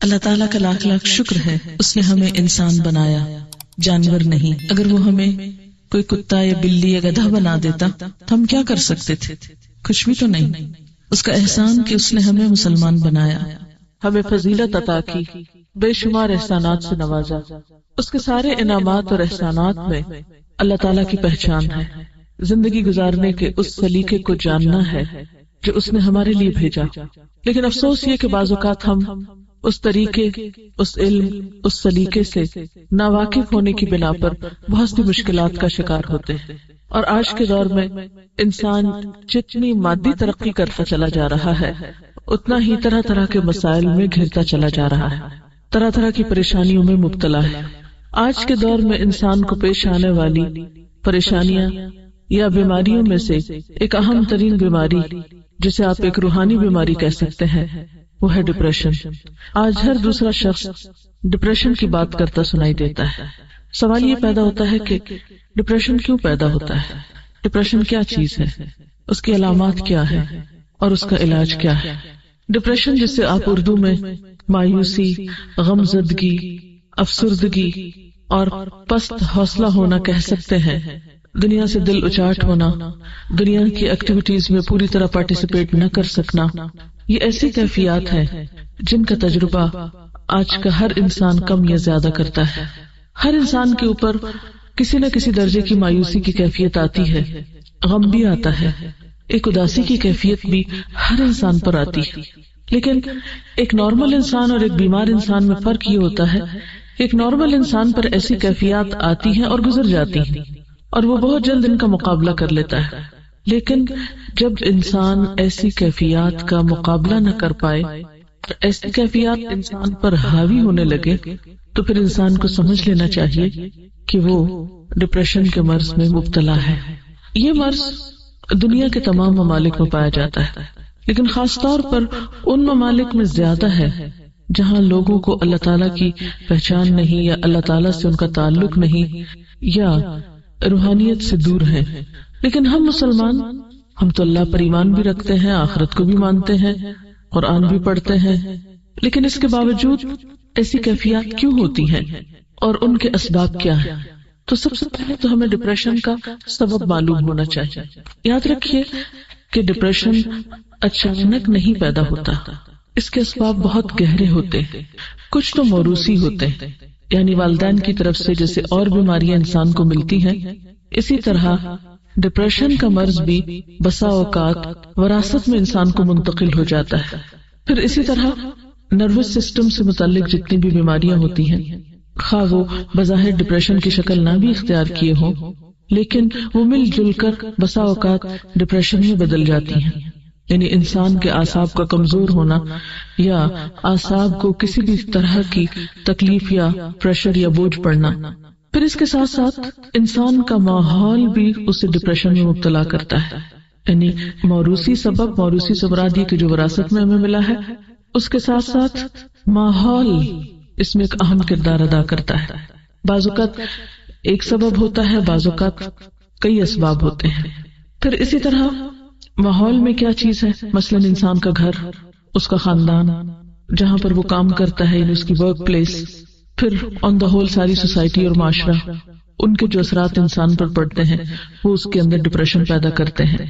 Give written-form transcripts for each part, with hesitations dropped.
اللہ تعالیٰ کا لاکھ لاکھ شکر ہے، اس نے ہمیں انسان بنایا، جانور نہیں۔ اگر وہ ہمیں کوئی کتا یا بلی یا گدھا بنا دیتا تو ہم کیا کر سکتے تھے؟ کچھ بھی تو نہیں۔ اس کا احسان کہ اس نے ہمیں مسلمان بنایا، ہمیں فضیلت عطا کی، بے شمار احسانات سے نوازا۔ اس کے سارے انعامات اور احسانات میں اللہ تعالیٰ کی پہچان ہے، زندگی گزارنے کے اس سلیقے کو جاننا ہے جو اس نے ہمارے لیے بھیجا۔ لیکن افسوس یہ کہ بعض اوقات ہم اس طریقے، اس علم، اس سلیقے سے ناواقف ہونے کی بنا پر بہت سی مشکلات کا شکار ہوتے ہیں۔ اور آج کے دور میں انسان جتنی مادی ترقی کرتا چلا جا رہا ہے، اتنا ہی طرح طرح کے مسائل میں گھرتا چلا جا رہا ہے، طرح طرح کی پریشانیوں میں مبتلا ہے۔ آج کے دور میں انسان کو پیش آنے والی پریشانیاں یا بیماریوں میں سے ایک اہم ترین بیماری، جسے آپ ایک روحانی بیماری کہہ سکتے ہیں، وہ ہے ڈپریشن۔ آج ہر دوسرا شخص ڈپریشن کی بات کرتا سنائی دیتا ہے۔ سوال یہ پیدا ہوتا ہے کہ ڈپریشن کیوں پیدا ہوتا ہے؟ ڈپریشن کیا چیز ہے؟ اس کی علامات کیا ہے اور اس کا علاج کیا ہے؟ ڈپریشن، جس سے آپ اردو میں مایوسی، غمزدگی، افسردگی اور پست حوصلہ ہونا کہہ سکتے ہیں، دنیا سے دل اچاٹ ہونا، دنیا کی ایکٹیویٹیز میں پوری طرح پارٹیسپیٹ نہ کر سکنا، یہ ایسی کیفیات ہیں جن کا تجربہ آج کا ہر انسان کم یا زیادہ کرتا ہے۔ ہر انسان کے اوپر کسی نہ کسی درجے کی مایوسی کی کیفیت آتی ہے، غم بھی آتا ہے، ایک اداسی کی کیفیت بھی ہر انسان پر آتی ہے۔ لیکن ایک نارمل انسان اور ایک بیمار انسان میں فرق یہ ہوتا ہے کہ ایک نارمل انسان پر ایسی کیفیات آتی ہیں اور گزر جاتی ہیں، اور وہ بہت جلد ان کا مقابلہ کر لیتا ہے۔ لیکن جب انسان ایسی کیفیات کا مقابلہ نہ کر پائے، ایسی کیفیات انسان پر حاوی ہونے لگے، تو پھر انسان کو سمجھ لینا چاہیے کہ وہ ڈپریشن کے مرض میں مبتلا ہے۔ یہ مرض دنیا کے تمام ممالک میں پایا جاتا ہے، لیکن خاص طور پر ان ممالک میں زیادہ ہے جہاں لوگوں کو اللہ تعالیٰ کی پہچان نہیں، یا اللہ تعالیٰ سے ان کا تعلق نہیں، یا روحانیت سے دور ہیں۔ لیکن ہم مسلمان، ہم تو اللہ پر ایمان بھی رکھتے ہیں، آخرت کو بھی مانتے ہیں، قرآن بھی پڑھتے ہیں، لیکن اس کے باوجود ایسی کیفیات کیوں ہوتی ہیں اور ان کے اسباب کیا ہیں؟ تو سب سے پہلے تو ہمیں ڈپریشن کا سبب معلوم ہونا چاہیے۔ یاد رکھیے کہ ڈپریشن اچانک نہیں پیدا ہوتا، اس کے اسباب بہت گہرے ہوتے ہیں۔ کچھ تو موروثی ہوتے ہیں، یعنی والدین کی طرف سے جیسے اور بیماریاں انسان کو ملتی ہیں، اسی طرح ڈپریشن کا مرض بھی بسا اوقات وراثت میں انسان کو منتقل ہو جاتا ہے۔ پھر اسی طرح نروس سسٹم سے متعلق جتنی بھی بیماریاں ہوتی ہیں، خواہ وہ بظاہر ڈپریشن کی شکل نہ بھی اختیار کیے ہوں، لیکن وہ مل جل کر بسا اوقات ڈپریشن میں بدل جاتی ہیں، یعنی انسان کے اعصاب کا کمزور ہونا، یا اعصاب کو کسی بھی طرح کی تکلیف یا پریشر یا بوجھ پڑنا۔ پھر اس کے ساتھ ساتھ انسان کا ماحول بھی اسے ڈپریشن میں مبتلا کرتا ہے، یعنی موروثی سبب، موروثی سے مراد یہ کہ جو وراثت میں ہمیں ملا ہے، اس کے ساتھ ساتھ ماحول اس میں ایک اہم کردار ادا کرتا ہے۔ بعض اوقات ایک سبب ہوتا ہے، بعض اوقات کئی اسباب ہوتے ہیں۔ پھر اسی طرح ماحول میں کیا چیز ہے، مثلاً انسان کا گھر، اس کا خاندان، جہاں پر وہ کام کرتا ہے، یعنی اس کی ورک پلیس، پھر آن دا ہول ساری سوسائٹی اور معاشرہ، ان کے جو اثرات انسان پر پڑتے ہیں وہ اس کے اندر ڈپریشن پیدا کرتے ہیں۔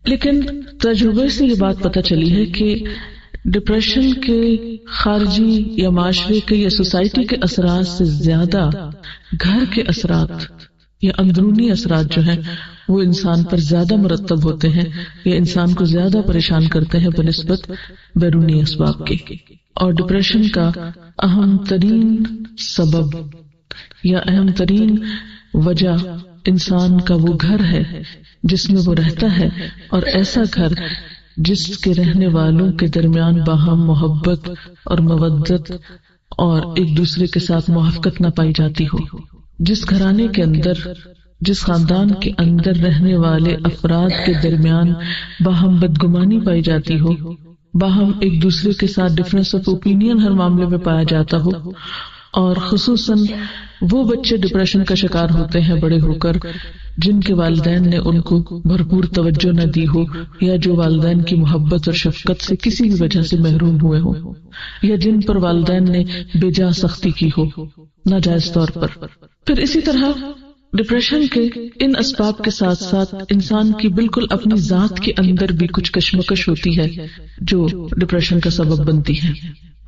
لیکن تجربے سے یہ بات پتہ چلی ہے کہ ڈپریشن کے خارجی یا معاشرے کے یا سوسائٹی کے اثرات سے زیادہ گھر کے اثرات یا اندرونی اثرات جو ہیں وہ انسان پر زیادہ مرتب ہوتے ہیں، یا انسان کو زیادہ پریشان کرتے ہیں بنسبت بیرونی اسباب کے۔ اور ڈپریشن کا اہم ترین سبب یا اہم ترین وجہ انسان کا وہ گھر ہے جس میں وہ رہتا ہے، اور ایسا گھر جس کے رہنے والوں کے درمیان باہم محبت اور مودت اور ایک دوسرے کے ساتھ موافقت نہ پائی جاتی ہو۔ جس گھرانے کے اندر، جس خاندان کے اندر رہنے والے افراد کے درمیان باہم بدگمانی پائی جاتی ہو، باہم ایک دوسرے کے ساتھ ڈفرینس آف اوپینین ہر معاملے میں پایا جاتا ہو، اور خصوصاً وہ بچے ڈپریشن کا شکار ہوتے ہیں بڑے ہو کر جن کے والدین نے ان کو بھرپور توجہ نہ دی ہو، یا جو والدین کی محبت اور شفقت سے کسی بھی وجہ سے محروم ہوئے ہو، یا جن پر والدین نے بے جا سختی کی ہو ناجائز طور پر۔ پھر اسی طرح ڈپریشن کے ان اسباب کے ساتھ ساتھ انسان کی بالکل اپنی ذات کے اندر بھی کچھ کشمکش ہوتی ہے جو ڈپریشن کا سبب بنتی ہے۔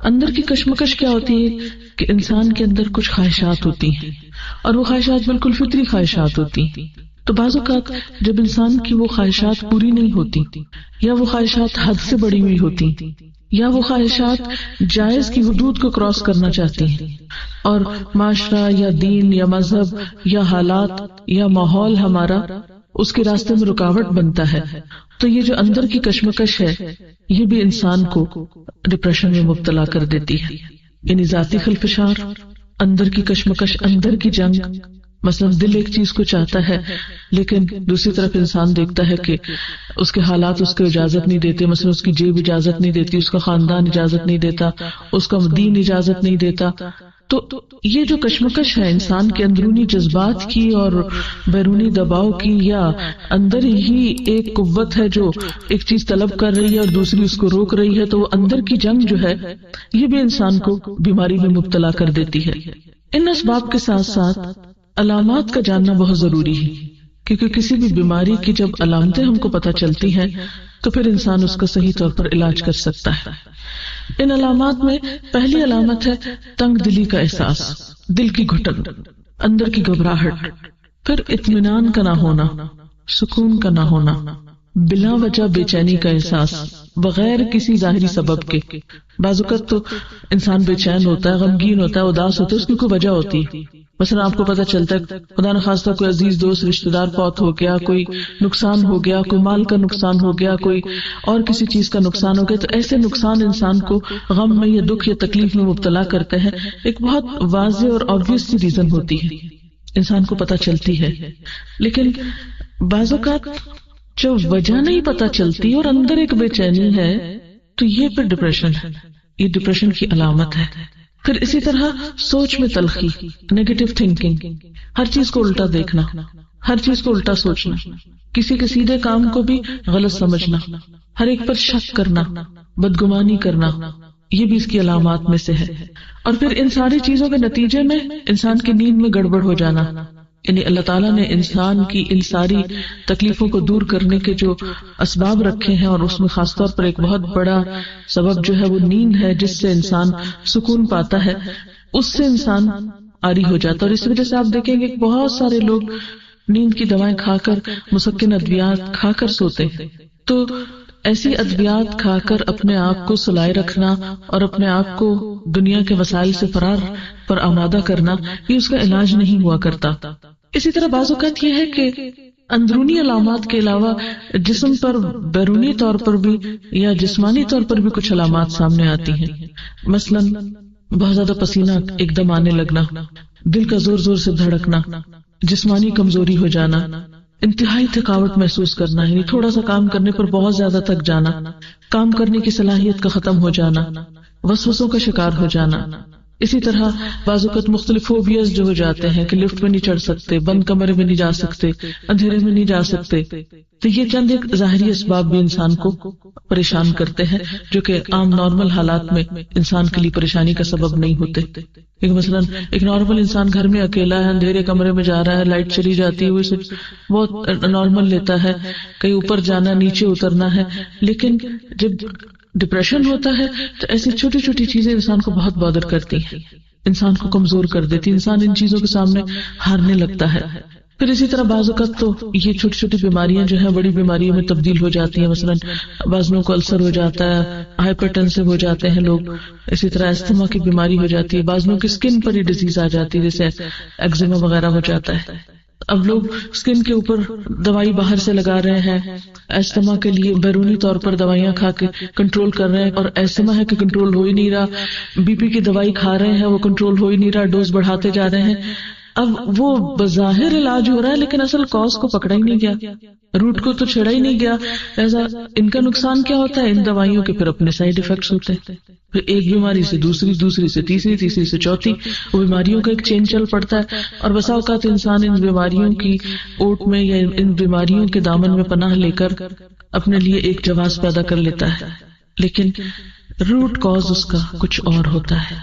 اندر کی کشمکش کیا ہوتی ہے کہ انسان کے اندر کچھ خواہشات ہوتی ہیں، اور وہ خواہشات بالکل فطری خواہشات ہوتی ہیں۔ تو بعض اوقات جب انسان کی وہ خواہشات پوری نہیں ہوتی، یا وہ خواہشات حد سے بڑی ہوئی ہوتی، یا وہ خواہشات جائز کی حدود کو کراس کرنا چاہتی ہیں، اور معاشرہ یا دین یا مذہب یا حالات یا ماحول ہمارا اس کے راستے میں رکاوٹ بنتا ہے، تو یہ جو اندر کی کشمکش ہے یہ بھی انسان کو ڈپریشن میں مبتلا کر دیتی ہے۔ یعنی ذاتی خلفشار، اندر کی کشمکش، اندر کی جنگ۔ مثلا دل ایک چیز کو چاہتا ہے لیکن دوسری طرف انسان دیکھتا ہے کہ اس کے حالات اس کو اجازت نہیں دیتے، مثلا اس کی جیب اجازت نہیں دیتی، اس کا خاندان اجازت نہیں دیتا، اس کا دین اجازت نہیں دیتا۔ تو یہ جو کشمکش ہے انسان کے اندرونی جذبات کی اور بیرونی دباؤ کی، یا اندر ہی ایک قوت ہے جو ایک چیز طلب کر رہی ہے اور دوسری اس کو روک رہی ہے، تو وہ اندر کی جنگ جو ہے یہ بھی انسان کو بیماری میں مبتلا کر دیتی ہے۔ ان اسباب کے ساتھ ساتھ علامات کا جاننا بہت ضروری ہے، کیونکہ کسی بھی بیماری کی جب علامتیں ہم کو پتہ چلتی ہیں تو پھر انسان اس کا صحیح طور پر علاج کر سکتا ہے۔ ان علامات میں پہلی علامت ہے تنگ دلی کا احساس، دل کی گھٹن، اندر کی گھبراہٹ، پھر اطمینان کا نہ ہونا، سکون کا نہ ہونا، بلا وجہ بے چینی کا احساس بغیر کسی ظاہری سبب کے۔ بعض اوقات تو انسان بے چین ہوتا ہے، غمگین ہوتا ہے، اداس ہوتا ہے، اس کی کوئی وجہ ہوتی ہے۔ مثلا آپ کو پتہ چلتا ہے خدا نخواستہ کوئی عزیز دوست رشتہ دار فوت ہو گیا، کوئی نقصان ہو گیا، کوئی مال کا نقصان ہو گیا، کوئی اور کسی چیز کا نقصان ہو گیا، تو ایسے نقصان انسان کو غم میں یا دکھ یا تکلیف میں مبتلا کرتے ہیں۔ ایک بہت واضح اور آبویس سی ریزن ہوتی ہے، انسان کو پتہ چلتی ہے، لیکن بعض اوقات جب وجہ نہیں پتہ چلتی اور اندر ایک بے چینی ہے تو یہ پھر ڈپریشن ہے، یہ ڈپریشن کی علامت ہے۔ پھر اسی طرح سوچ میں تلخی، نیگیٹو تھنکنگ، ہر چیز کو الٹا دیکھنا، ہر چیز کو الٹا سوچنا، کسی کے سیدھے کام کو بھی غلط سمجھنا، ہر ایک پر شک کرنا، بدگمانی کرنا، یہ بھی اس کی علامات میں سے ہے۔ اور پھر ان ساری چیزوں کے نتیجے میں انسان کی نیند میں گڑبڑ ہو جانا، یعنی اللہ تعالیٰ نے انسان کی ان ساری تکلیفوں کو دور کرنے کے جو اسباب رکھے ہیں، اور اس میں خاص طور پر ایک بہت بڑا سبب جو ہے وہ نیند ہے، جس سے انسان سکون پاتا ہے، اس سے انسان عاری ہو جاتا ہے۔ اور اس وجہ سے آپ دیکھیں گے کہ بہت سارے لوگ نیند کی دوائیں کھا کر، مسکن ادویات کھا کر سوتے ہیں۔ تو ایسی ادویات کھا کر اپنے آپ کو سلائے رکھنا اور اپنے آپ کو دنیا کے وسائل سے فرار پر آمادہ کرنا، یہ اس کا علاج نہیں ہوا کرتا۔ اسی طرح بعض اوقات یہ ہے کہ اندرونی علامات کے علاوہ جسم پر بیرونی طور پر بھی یا جسمانی طور پر بھی کچھ علامات سامنے آتی ہیں۔ مثلا بہت زیادہ پسینہ ایک دم آنے لگنا، دل کا زور زور سے دھڑکنا، جسمانی کمزوری ہو جانا، انتہائی تھکاوٹ محسوس کرنا، یعنی تھوڑا سا کام کرنے پر بہت زیادہ تھک جانا، کام کرنے کی صلاحیت کا ختم ہو جانا، وسوسوں کا شکار ہو جانا۔ اسی طرح بعض اوقات مختلف فوبیاز جو ہو جاتے ہیں کہ لفٹ میں نہیں چڑھ سکتے، بند کمرے میں نہیں جا سکتے، اندھیرے میں نہیں جا سکتے، تو یہ چند ایک ظاہری اسباب بھی انسان کو پریشان کرتے ہیں، جو کہ عام نارمل حالات میں انسان کے لیے پریشانی کا سبب نہیں ہوتے۔ مثلا ایک نارمل انسان گھر میں اکیلا ہے، اندھیرے کمرے میں جا رہا ہے، لائٹ چلی جاتی ہے، وہ اسے بہت نارمل لیتا ہے، کہیں اوپر جانا، نیچے اترنا ہے۔ لیکن جب ڈپریشن ہوتا ہے تو ایسی چھوٹی چھوٹی چیزیں انسان کو بہت بادر کرتی ہیں، انسان کو کمزور کر دیتی، انسان ان چیزوں کے سامنے ہارنے لگتا ہے۔ پھر اسی طرح بعض اوقات تو یہ چھوٹی چھوٹی بیماریاں جو ہیں بڑی بیماریوں میں تبدیل ہو جاتی ہیں۔ مثلا بعض لوگوں کو السر ہو جاتا ہے، ہائپر ٹینسو ہو جاتے ہیں لوگ، اسی طرح استھما کی بیماری ہو جاتی ہے، بعض لوگوں کی اسکن پر ہی ڈیزیز آ جاتی ہے، جیسے ایگزیما وغیرہ ہو جاتا ہے۔ اب لوگ اسکن کے اوپر دوائی باہر سے لگا رہے ہیں، ایستما کے لیے بیرونی طور پر دوائیاں کھا کے کنٹرول کر رہے ہیں، اور ایستما ہے کہ کنٹرول ہو ہی نہیں رہا، بی پی کی دوائی کھا رہے ہیں، وہ کنٹرول ہو ہی نہیں رہا، ڈوز بڑھاتے جا رہے ہیں۔ اب وہ بظاہر علاج ہو رہا ہے لیکن اصل کاز کو پکڑا ہی نہیں گیا، روٹ کو تو چھڑا ہی نہیں گیا. ایسا ان کا نقصان کیا ہوتا ہے؟ ان دوائیوں کے پھر اپنے سائیڈ ایفیکٹس ہوتے ہیں، پھر ایک بیماری سے دوسری، دوسری سے تیسری، تیسری سے چوتھی، وہ بیماریوں کا ایک چین چل پڑتا ہے. اور بسا اوقات انسان ان بیماریوں کی اوٹ میں یا ان بیماریوں کے دامن میں پناہ لے کر اپنے لیے ایک جواز پیدا کر لیتا ہے، لیکن روٹ کاز اس کا کچھ اور ہوتا ہے.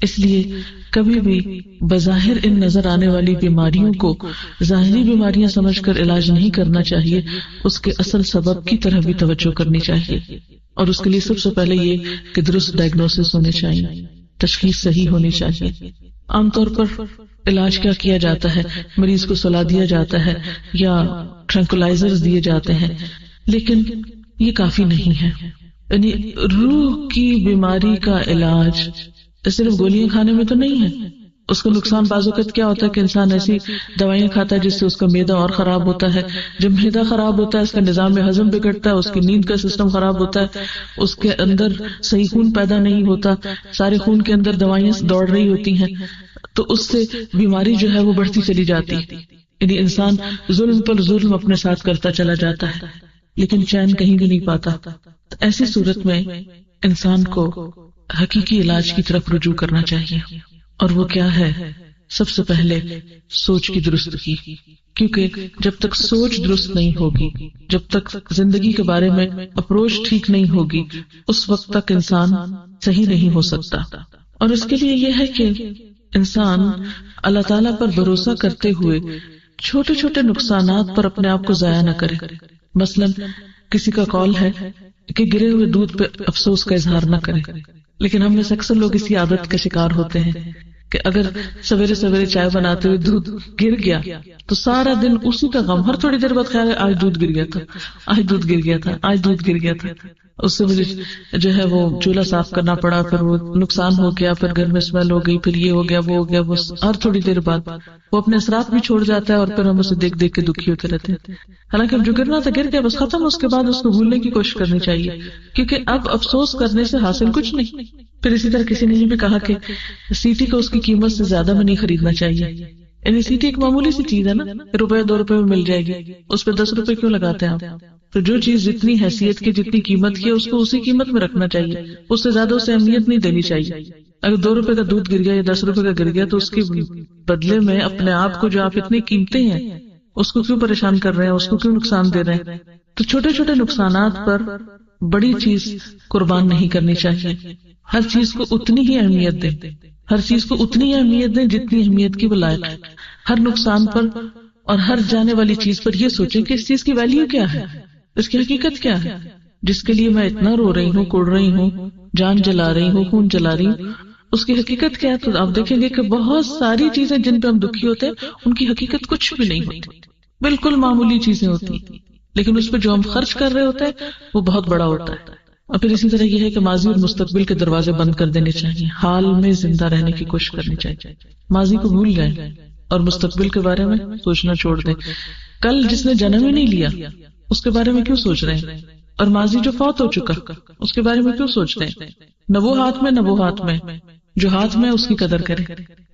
اس لیے کبھی بھی بظاہر ان نظر آنے والی بیماریوں کو ظاہری بیماریاں سمجھ کر علاج نہیں کرنا چاہیے، اس کے اصل سبب کی طرف بھی توجہ کرنی چاہیے. اور اس کے لیے سب سے پہلے یہ کہ درست ڈائگنوسس ہونے چاہیے، تشخیص صحیح ہونی چاہیے. عام طور پر علاج کیا کیا جاتا ہے؟ مریض کو سلا دیا جاتا ہے یا ٹرنکولائزرز دیے جاتے ہیں، لیکن یہ کافی نہیں ہے. یعنی روح کی بیماری کا علاج صرف گولیاں کھانے میں تو نہیں ہے. اس کا نقصان بعض اوقات کیا ہوتا ہے کہ انسان ایسی دوائیاں کھاتا ہے جس سے اس کا معدہ اور خراب ہوتا ہے. جب معدہ خراب ہوتا ہے اس کا نظام ہضم بگڑتا ہے، اس کی نیند کا سسٹم خراب ہوتا ہے، اس کے اندر صحیح خون پیدا نہیں ہوتا، سارے خون کے اندر دوائیاں دوڑ رہی ہوتی ہیں، تو اس سے بیماری جو ہے وہ بڑھتی چلی جاتی. یعنی انسان ظلم پر ظلم اپنے ساتھ کرتا چلا جاتا ہے لیکن چین کہیں بھی نہیں پاتا. ایسی صورت میں انسان کو حقیقی علاج کی طرف رجوع کرنا چاہیے. اور وہ کیا ہے؟ سب سے پہلے سوچ کی درستگی. کیونکہ جب تک سوچ درست نہیں ہوگی، جب تک زندگی کے بارے میں اپروچ ٹھیک نہیں ہوگی، اس وقت تک انسان صحیح نہیں ہو سکتا. اور اس کے لیے یہ ہے کہ انسان اللہ تعالیٰ پر بھروسہ کرتے ہوئے چھوٹے چھوٹے نقصانات پر اپنے آپ کو ضائع نہ کرے. مثلا کسی کا قول ہے کہ گرے ہوئے دودھ پہ افسوس کا اظہار نہ کرے، لیکن ہم میں سے اکثر لوگ اسی عادت کا شکار ہوتے ہیں کہ اگر سویرے سویرے چائے بناتے ہوئے دودھ گر گیا تو سارا دن اسی کا غم، ہر تھوڑی دیر بعد خیال ہے آج دودھ گر گیا تھا، آج دودھ گر گیا تھا، آج دودھ گر گیا تھا. اس سے مجھے جو ہے وہ چولہا صاف کرنا پڑا، پھر وہ نقصان ہو گیا، پھر گھر میں اسمیل ہو گئی، پھر یہ ہو گیا، وہ ہو گیا. وہ ہر تھوڑی دیر بعد وہ اپنے اثرات بھی چھوڑ جاتا ہے اور پھر ہم اسے دیکھ دیکھ کے دکھی ہوتے رہتے ہیں. حالانکہ جو گرنا تھا گر گیا، بس ختم. اس کے بعد اس کو بھولنے کی کوشش کرنی چاہیے، کیونکہ اب افسوس کرنے سے حاصل کچھ نہیں. پھر اسی طرح کسی نے یہ بھی کہا کہ سیٹی کو اس کی قیمت سے زیادہ میں نہیں خریدنا چاہیے. یعنی سیٹی ایک معمولی سی چیز ہے نا، ₹2 میں مل جائے گی، اس پہ ₹10 کیوں لگاتے ہیں آپ؟ تو جو چیز جتنی حیثیت کی، جتنی قیمت کی ہے، اس کو اسی قیمت میں رکھنا چاہیے، اس سے زیادہ اسے اہمیت نہیں دینی چاہیے. اگر ₹2 کا دودھ گر گیا یا ₹10 کا گر گیا تو اس کے بدلے میں اپنے آپ کو جو آپ اتنی قیمتیں ہیں اس کو کیوں پریشان کر رہے ہیں، اس کو کیوں نقصان دے رہے ہیں؟ تو چھوٹے چھوٹے نقصانات پر بڑی چیز قربان نہیں کرنی چاہیے. ہر چیز کو اتنی ہی اہمیت دیں، ہر چیز کو اتنی ہی اہمیت دیں جتنی اہمیت کی وہ لائق ہے. ہر نقصان پر اور ہر جانے والی چیز پر یہ سوچیں کہ اس چیز کی ویلیو کیا ہے، اس کی حقیقت کیا ہے، جس کے لیے میں اتنا رو رہی ہوں، کوڑ رہی ہوں، جان جلا رہی ہوں، خون جلا رہی ہوں، اس کی حقیقت کیا ہے. تو آپ دیکھیں گے کہ بہت ساری چیزیں جن پہ ہم دکھی ہوتے ہیں ان کی حقیقت کچھ بھی نہیں ہوتی، بالکل معمولی چیزیں ہوتی ہیں، لیکن اس پہ جو ہم خرچ کر رہے ہوتے ہیں وہ بہت بڑا ہوتا ہے. اور پھر اسی طرح یہ ہے کہ ماضی اور مستقبل کے دروازے بند کر دینے چاہیے، حال میں زندہ رہنے کی کوشش کرنی چاہیے. ماضی کو بھول جائیں اور مستقبل کے بارے میں سوچنا چھوڑ دیں. کل جس نے جنم ہی نہیں لیا اس کے بارے میں کیوں سوچ رہے ہیں، اور ماضی جو فوت ہو چکا اس کے بارے میں کیوں سوچتے ہیں؟ نہ وہ ہاتھ میں، نہ وہ ہاتھ میں. جو ہاتھ میں اس کی قدر کریں،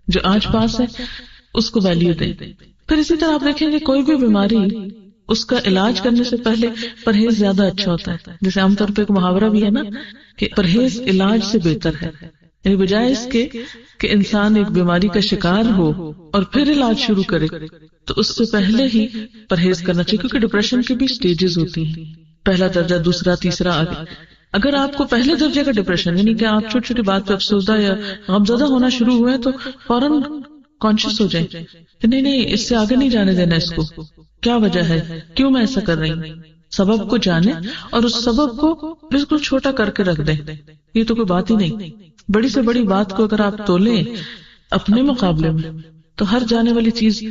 جو آج پاس ہے اس کو ویلیو دیں. پھر اسی طرح آپ دیکھیں گے کوئی بھی بیماری اس کا علاج کرنے سے پہلے پرہیز زیادہ اچھا ہوتا ہے. جیسے عام طور پہ ایک محاورہ بھی ہے نا کہ پرہیز علاج سے بہتر ہے. یعنی بجائے اس کے کہ انسان ایک بیماری کا شکار ہو اور پھر علاج شروع کرے تو اس سے پہلے ہی پرہیز کرنا چاہیے. کیونکہ ڈپریشن کی بھی سٹیجز ہوتی ہیں، پہلا درجہ، دوسرا، تیسرا. آگے اگر آپ کو پہلے درجے کا ڈپریشن یعنی کہ آپ چھوٹی چھوٹی بات پہ افسردہ یا غمزدہ ہونا شروع ہوئے تو فوراً کانشیس ہو جائیں کہ نہیں اس سے آگے نہیں جانے دینا، اس کو کیا وجہ ہے، کیوں میں ایسا کر رہی ہوں. سبب کو جانیں اور اس سبب کو بالکل چھوٹا کر کے رکھ دیں. یہ تو کوئی بات ہی نہیں. بڑی سے بڑی بات کو اگر آپ تولیں اپنے مقابلے میں تو ہر جانے والی چیز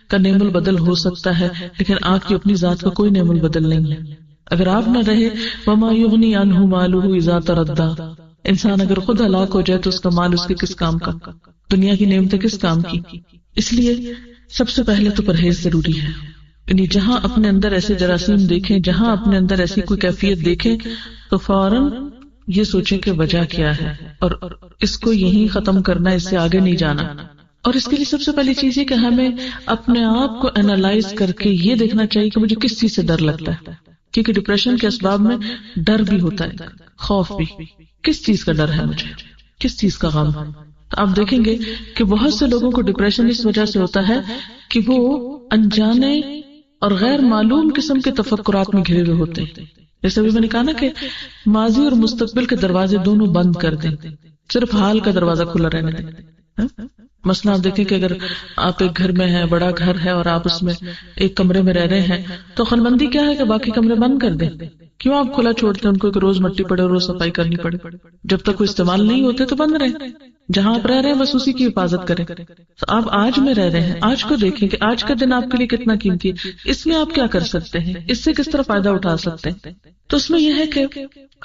کا نعم البدل ہو سکتا ہے، لیکن آپ کی اپنی ذات کا کوئی نعم البدل نہیں ہے. اگر آپ نہ رہے وما یغنی عنہ مالہ اذا تردی، انسان اگر خود ہلاک ہو جائے تو اس کا مال اس کے کس کام کا، دنیا کی نعمتیں کس کام کی. اس لیے سب سے پہلے تو پرہیز ضروری ہے. یعنی جہاں اپنے اندر ایسے جراثیم دیکھیں، جہاں اپنے اندر ایسی کوئی کیفیت دیکھیں تو فوراً یہ سوچیں کہ وجہ کیا ہے اور اس کو یہیں ختم کرنا، اس سے آگے نہیں جانا. اور اس کے لیے سب سے پہلی چیز یہ کہ ہمیں اپنے آپ کو اینالائز کر کے یہ دیکھنا چاہیے کہ مجھے کس چیز سے ڈر لگتا ہے، کیونکہ ڈپریشن کے اسباب میں ڈر بھی ہوتا ہے، خوف بھی. کس چیز کا ڈر ہے مجھے، کس چیز کا غم ہے؟ تو آپ دیکھیں گے کہ بہت سے لوگوں کو ڈپریشن اس وجہ سے ہوتا ہے کہ وہ انجانے اور غیر معلوم قسم کے تفکرات میں گھرے ہوئے ہوتے ہیں. جیسے ابھی میں نے کہا نا کہ ماضی اور مستقبل کے دروازے دونوں بند کر دیں، صرف حال کا دروازہ کھلا رہنے دیں. مثلا آپ دیکھیں کہ اگر آپ ایک گھر میں ہیں، بڑا گھر ہے اور آپ اس میں ایک کمرے میں رہ رہے ہیں، تو خلبندی کیا ہے کہ باقی کمرے بند کر دیں. کیوں آپ کھلا چھوڑتے ہیں ان کو کہ روز مٹی پڑے، روز صفائی کرنی پڑے؟ جب تک کوئی استعمال نہیں ہوتے تو بند رہے. جہاں آپ رہ رہے ہیں بس اسی کی حفاظت کریں. تو آپ آج میں رہ رہے ہیں، آج کو دیکھیں کہ آج کا دن آپ کے لیے کتنا قیمتی ہے، اس میں آپ کیا کر سکتے ہیں، اس سے کس طرح فائدہ اٹھا سکتے ہیں. تو اس میں یہ ہے کہ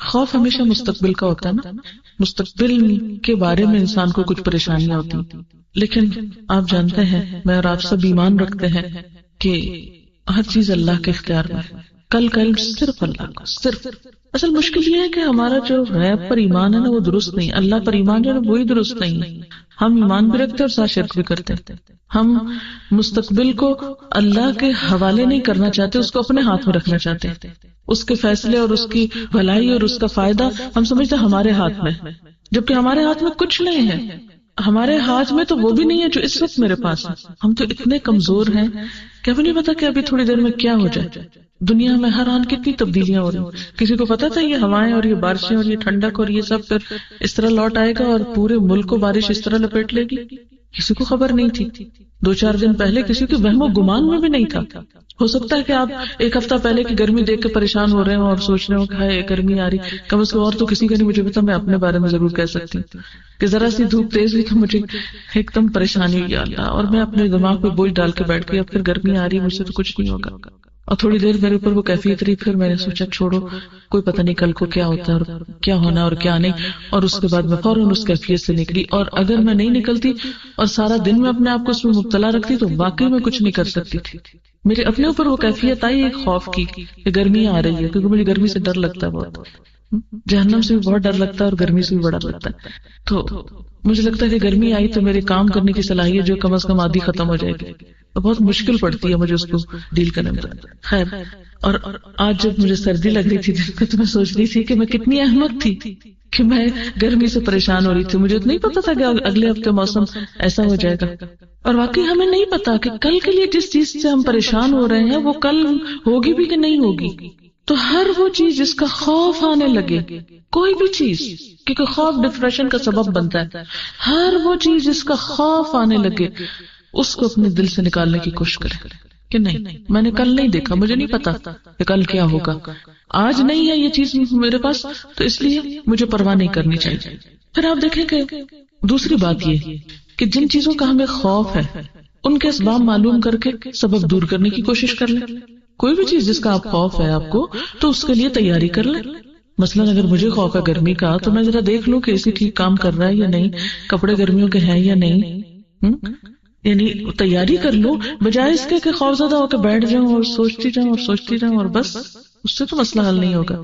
خوف ہمیشہ مستقبل کا ہوتا ہے نا، مستقبل کے بارے میں انسان کو کچھ پریشانیاں ہوتی ہیں. لیکن آپ جانتے ہیں، میں اور آپ سب ایمان رکھتے ہیں کہ ہر چیز اللہ کے اختیار میں ہے. کل کا علم صرف اللہ کو، صرف. اصل مشکل یہ ہے کہ ہمارا جو غیب پر ایمان ہے نا وہ درست نہیں، اللہ پر ایمان جو ہے وہی درست نہیں ہے. ہم ایمان بھی رکھتے اور ساتھ شرک بھی کرتے ہیں. ہم مستقبل کو اللہ کے حوالے نہیں کرنا چاہتے، اس کو اپنے ہاتھ میں رکھنا چاہتے ہیں. اس کے فیصلے اور اس کی بھلائی اور اس کا فائدہ ہم سمجھتے ہیں ہمارے ہاتھ میں، جبکہ ہمارے ہاتھ میں کچھ نہیں ہے. ہمارے ہاتھ میں تو وہ بھی نہیں ہے جو اس وقت میرے پاس ہے. ہم تو اتنے کمزور ہیں کہ ہمیں نہیں پتا کہ ابھی تھوڑی دیر میں کیا ہو جائے. دنیا میں ہر آن کتنی تبدیلیاں ہو رہی ہیں. کسی کو پتا تھا یہ ہوائیں اور یہ بارشیں اور یہ ٹھنڈک اور یہ سب پھر اس طرح لوٹ آئے گا اور پورے ملک کو بارش اس طرح لپیٹ لے گی؟ کسی کو خبر نہیں تھی. 2-4 دن پہلے کسی کے وہم و گمان میں بھی نہیں تھا. ہو سکتا ہے کہ آپ ایک ہفتہ پہلے کی گرمی دیکھ کے پریشان ہو رہے ہوں اور سوچ رہے ہوں کہ ہائے گرمی آ رہی، کم از کم اور تو کسی کا نہیں مجھے پتا، میں اپنے بارے میں ضرور کہہ سکتی ہوں کہ ذرا سی دھوپ تیز ہوئی تو مجھے ایک دم پریشانی ہوئی اللہ، اور میں اپنے دماغ پہ بوجھ ڈال کے بیٹھ گئی اب پھر گرمی آ رہی، مجھ سے تو کچھ نہیں ہوگا. اور تھوڑی دیر میرے اوپر وہ کیفیت رہی، پھر میں نے سوچا چھوڑو، کوئی پتہ نہیں کل کو کیا ہوتا ہے اور کیا ہونا اور کیا نہیں. اور اس کے بعد میں فوراً اس کیفیت سے نکلی. اور اگر میں نہیں نکلتی اور سارا دن میں اپنے آپ کو اس میں مبتلا رکھتی تو واقعی میں کچھ نہیں کر سکتی تھی. میرے اپنے اوپر وہ کیفیت آئی ایک خوف کی کہ گرمی آ رہی ہے، کیونکہ مجھے گرمی سے ڈر لگتا ہے بہت. جہنم سے بھی بہت ڈر لگتا ہے اور گرمی سے بھی بڑا لگتا ہے. تو مجھے لگتا ہے کہ گرمی آئی تو میرے کام کرنے کی صلاحیت جو کم از کم آدھی ختم ہو جائے گی، تو بہت مشکل پڑتی ہے مجھے اس کو ڈیل کرنے میں. خیر، اور آج جب مجھے سردی لگ رہی تھی تو میں سوچ رہی تھی کہ میں کتنی احمق تھی کہ میں گرمی سے پریشان ہو رہی تھی. مجھے نہیں پتا تھا کہ اگلے ہفتے موسم ایسا ہو جائے گا. اور واقعی ہمیں نہیں پتا کہ کل کے لیے جس چیز سے ہم پریشان ہو رہے ہیں وہ کل ہوگی بھی کہ نہیں ہوگی. تو ہر وہ چیز جس کا خوف آنے لگے، کوئی بھی چیز، کیونکہ خوف ڈپریشن کا سبب بنتا ہے، ہر وہ چیز جس کا خوف آنے لگے اس کو اپنے دل سے نکالنے کی کوشش کرے کہ نہیں، میں نے کل نہیں دیکھا، مجھے نہیں پتا کہ کل کیا ہوگا، آج نہیں ہے یہ چیز میرے پاس تو اس لیے مجھے پرواہ نہیں کرنی چاہیے. پھر آپ دیکھیں کہ دوسری بات یہ کہ جن چیزوں کا ہمیں خوف ہے ان کے اسباب معلوم کر کے سبب دور کرنے کی کوشش کر لیں. کوئی بھی چیز جس کا آپ خوف ہے آپ کو، تو اس کے لیے تیاری کر لیں. مثلا اگر مجھے خوف ہے گرمی کا تو میں ذرا دیکھ لوں کہ اسی ٹھیک کام کر رہا ہے یا نہیں، کپڑے گرمیوں کے ہیں یا نہیں، یعنی تیاری کر لوں، بجائے اس کے کہ خوف زدہ ہو کے بیٹھ جاؤں اور سوچتی جاؤں اور بس. اس سے تو مسئلہ حل نہیں ہوگا.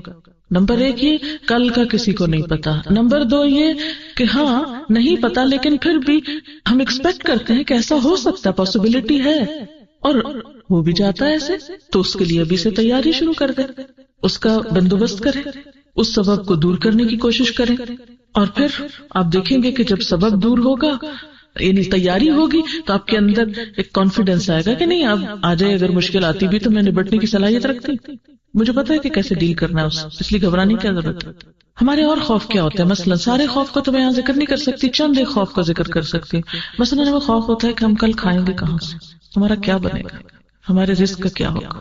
نمبر 1 یہ کل کا کسی کو نہیں پتا. نمبر 2 یہ کہ ہاں نہیں پتا لیکن پھر بھی ہم ایکسپیکٹ کرتے ہیں کہ ایسا ہو سکتا ہے، پاسبلٹی ہے اور ہو بھی جاتا ہے ایسے، تو اس کے لیے ابھی سے تیاری شروع کر دیں، اس کا بندوبست کریں، اس سبب کو دور کرنے کی کوشش کریں. اور پھر آپ دیکھیں گے کہ جب سبب دور ہوگا یعنی تیاری ہوگی تو آپ کے اندر ایک کانفیڈنس آئے گا کہ نہیں اب آ جائے، اگر مشکل آتی بھی تو میں نبٹنے کی صلاحیت رکھتی، مجھے پتا ہے کہ کیسے ڈیل کرنا ہے اس لیے گھبرانے کی کیا ضرورت ہے. ہمارے اور خوف کیا ہوتے ہیں؟ مثلا سارے خوف کو تو میں یہاں ذکر نہیں کر سکتی، چند ایک خوف کا ذکر کر سکتی. مثلا ہمیں خوف ہوتا ہے کہ ہم کل کھائیں گے کہاں سے، ہمارا کیا بنے گا، ہمارے رزق کا کیا ہوگا،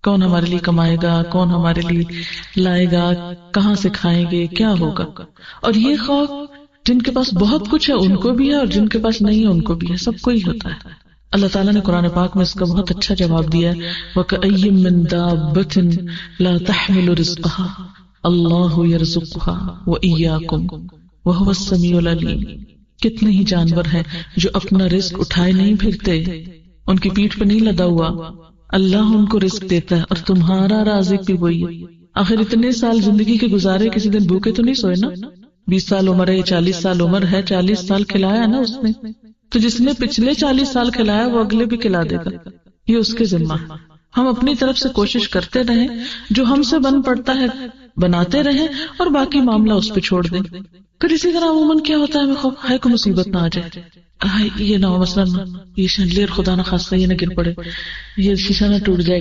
کون ہمارے لیے کمائے گا، کون ہمارے لیے لائے گا، کہاں سے کھائیں گے، کیا ہوگا. اور یہ خوف جن کے پاس بہت کچھ ہے ان کو بھی ہے اور جن کے پاس نہیں ہے ان کو بھی ہے، سب کو ہی ہوتا ہے. اللہ تعالیٰ نے قرآن پاک میں اس کا بہت اچھا جواب دیا ہے، وَكَأَيٍّ مِّن دَابَّةٍ لَا تَحْمِلُ رِزْقَهَا اللَّهُ يَرْزُقُهَا وَإِيَّاكُمْ وَهُوَ السَّمِيعُ الْعَلِيمُ. کتنے ہی جانور ہیں جو اپنا رزق اٹھائے نہیں پھرتے، ان کی پیٹھ پہ نہیں لدا ہوا، اللہ ان کو رزق دیتا ہے اور تمہارا رازق بھی وہی ہے. آخر اتنے سال زندگی کے گزارے، کسی دن بھوکے تو نہیں سوئے نا. 20 سال عمر ہے، 40 سال عمر ہے، 40 سال کھلایا نا اس نے. تو جس نے پچھلے 40 سال کھلایا وہ اگلے بھی کھلا دے گا، یہ اس کے ذمہ ہے۔ ہم اپنی طرف سے کوشش کرتے رہیں، جو ہم سے بن پڑتا ہے بناتے رہیں، اور باقی معاملہ اس پہ چھوڑ دیں۔ پھر اسی طرح عموماً کیا ہوتا ہے، ہمیں خوف ہے کوئی مصیبت نہ آ جائے، یہ نہ ہو، مثلاً یہ شنڈلیر خدا نہ خاصہ یہ نہ گر پڑے، یہ شیشہ نہ ٹوٹ جائے،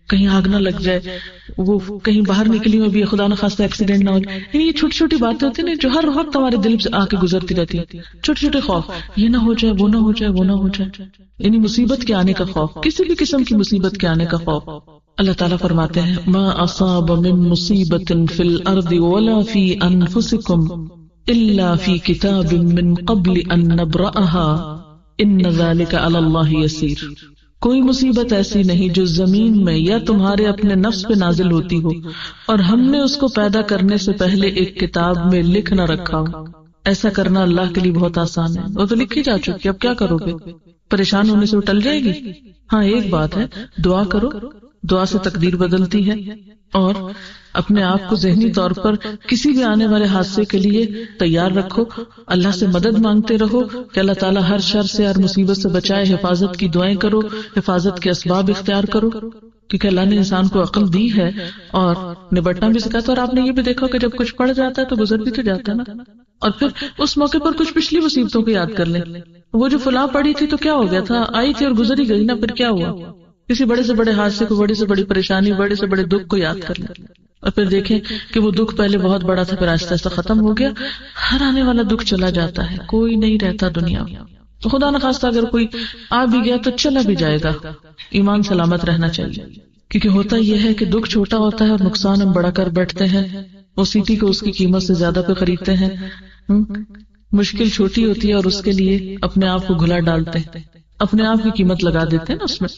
کہیں آگ نہ لگ جائے، وہ کہیں باہر نکلی میں بھی خدا نہ خاصہ ایکسیڈنٹ نہ ہو جائے۔ یعنی یہ چھوٹی چھوٹی باتیں ہوتی ہیں نا جو ہر وقت ہمارے دل سے آ کے گزرتی رہتی ہیں، چھوٹے چھوٹے خوف، یہ نہ ہو جائے، وہ نہ ہو جائے، وہ نہ ہو جائے، یعنی مصیبت کے آنے کا خوف، کسی بھی قسم کی مصیبت کے آنے کا خوف۔ اللہ تعالیٰ فرماتے ہیں ما اصاب من مصیبت فی الارض ولا فی انفسکم الا فی کتاب من قبل ان نبرأها ان ذلک علی اللہ یسیر۔ کوئی مصیبت ایسی نہیں جو زمین میں یا تمہارے اپنے نفس پہ نازل ہوتی ہو اور ہم نے اس کو پیدا کرنے سے پہلے ایک کتاب میں لکھ نہ رکھا ہو۔ ایسا کرنا اللہ کے لیے بہت آسان ہے، وہ تو لکھی جا چکی، اب کیا کرو گے؟ پریشان ہونے سے وہ ٹل جائے گی؟ ہاں ایک بات ہے، دعا کرو، دعا سے تقدیر بدلتی ہے، اور اپنے آپ کو ذہنی طور پر کسی بھی آنے والے حادثے کے لیے تیار رکھو، اللہ سے مدد مانگتے رہو کہ اللہ تعالیٰ ہر شر سے، ہر مصیبت سے بچائے، حفاظت کی دعائیں کرو، حفاظت کے اسباب اختیار کرو، کیونکہ اللہ نے انسان کو عقل دی ہے اور نبٹنا بھی سکھاتا۔ اور آپ نے یہ بھی دیکھا کہ جب کچھ پڑ جاتا ہے تو گزر بھی تو جاتا ہے نا، اور پھر اس موقع پر کچھ پچھلی مصیبتوں کو یاد کر لیں، وہ جو فلاں پڑی تھی تو کیا ہو گیا تھا، آئی تھی اور گزر ہی گئی نا، پھر کیا ہوا؟ کسی بڑے سے بڑے حادثے کو، بڑی سے بڑی پریشانی، بڑے سے بڑے دکھ کو یاد کر لیں، اور پھر دیکھیں کہ وہ دکھ پہلے بہت بڑا تھا، پھر آہستہ آہستہ ختم ہو گیا۔ ہر آنے والا دکھ چلا جاتا ہے، کوئی نہیں رہتا دنیا میں، تو خدا نہ خواستہ اگر کوئی آ بھی گیا تو چلا بھی جائے گا۔ ایمان سلامت رہنا چاہیے، کیونکہ ہوتا یہ ہے کہ دکھ چھوٹا ہوتا ہے اور نقصان ہم بڑا کر بیٹھتے ہیں، وہ سیٹی کو اس کی قیمت سے زیادہ پہ خریدتے ہیں، مشکل چھوٹی ہوتی ہے اور اس کے لیے اپنے آپ کو گھلا ڈالتے ہیں، اپنے آپ کی قیمت لگا دیتے ہیں نا اس میں۔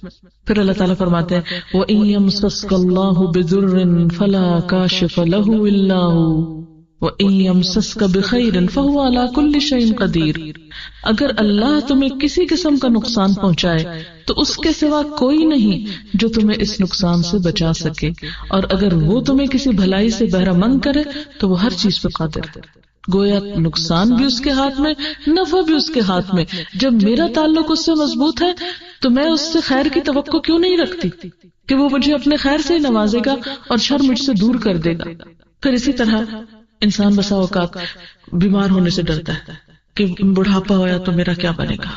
پھر اللہ تعالیٰ فرماتے ہیں وَإِن يَمْسَسْكَ اللَّهُ بِضُرٍّ فَلَا كَاشِفَ لَهُ إِلَّا هُوَ وَإِن يَمْسَسْكَ بِخَيْرٍ فَهُوَ عَلَى كُلِّ شَيْءٍ قَدِيرٌ۔ اگر اللہ تمہیں کسی قسم کا نقصان پہنچائے تو اس کے سوا کوئی نہیں جو تمہیں اس نقصان سے بچا سکے، اور اگر وہ تمہیں کسی بھلائی سے بہرہ مند کرے تو وہ ہر چیز پہ قادر ہے۔ گویا نقصان بھی اس کے ہاتھ میں، نفع بھی اس کے ہاتھ میں۔ جب میرا تعلق اس سے مضبوط ہے تو میں اس سے خیر کی توقع کیوں نہیں رکھتی کہ وہ مجھے اپنے خیر سے ہی نوازے گا اور شر مجھ سے دور کر دے گا۔ پھر اسی طرح انسان بسا اوقات بیمار ہونے سے ڈرتا ہے کہ بڑھاپا ہوا تو میرا کیا بنے گا،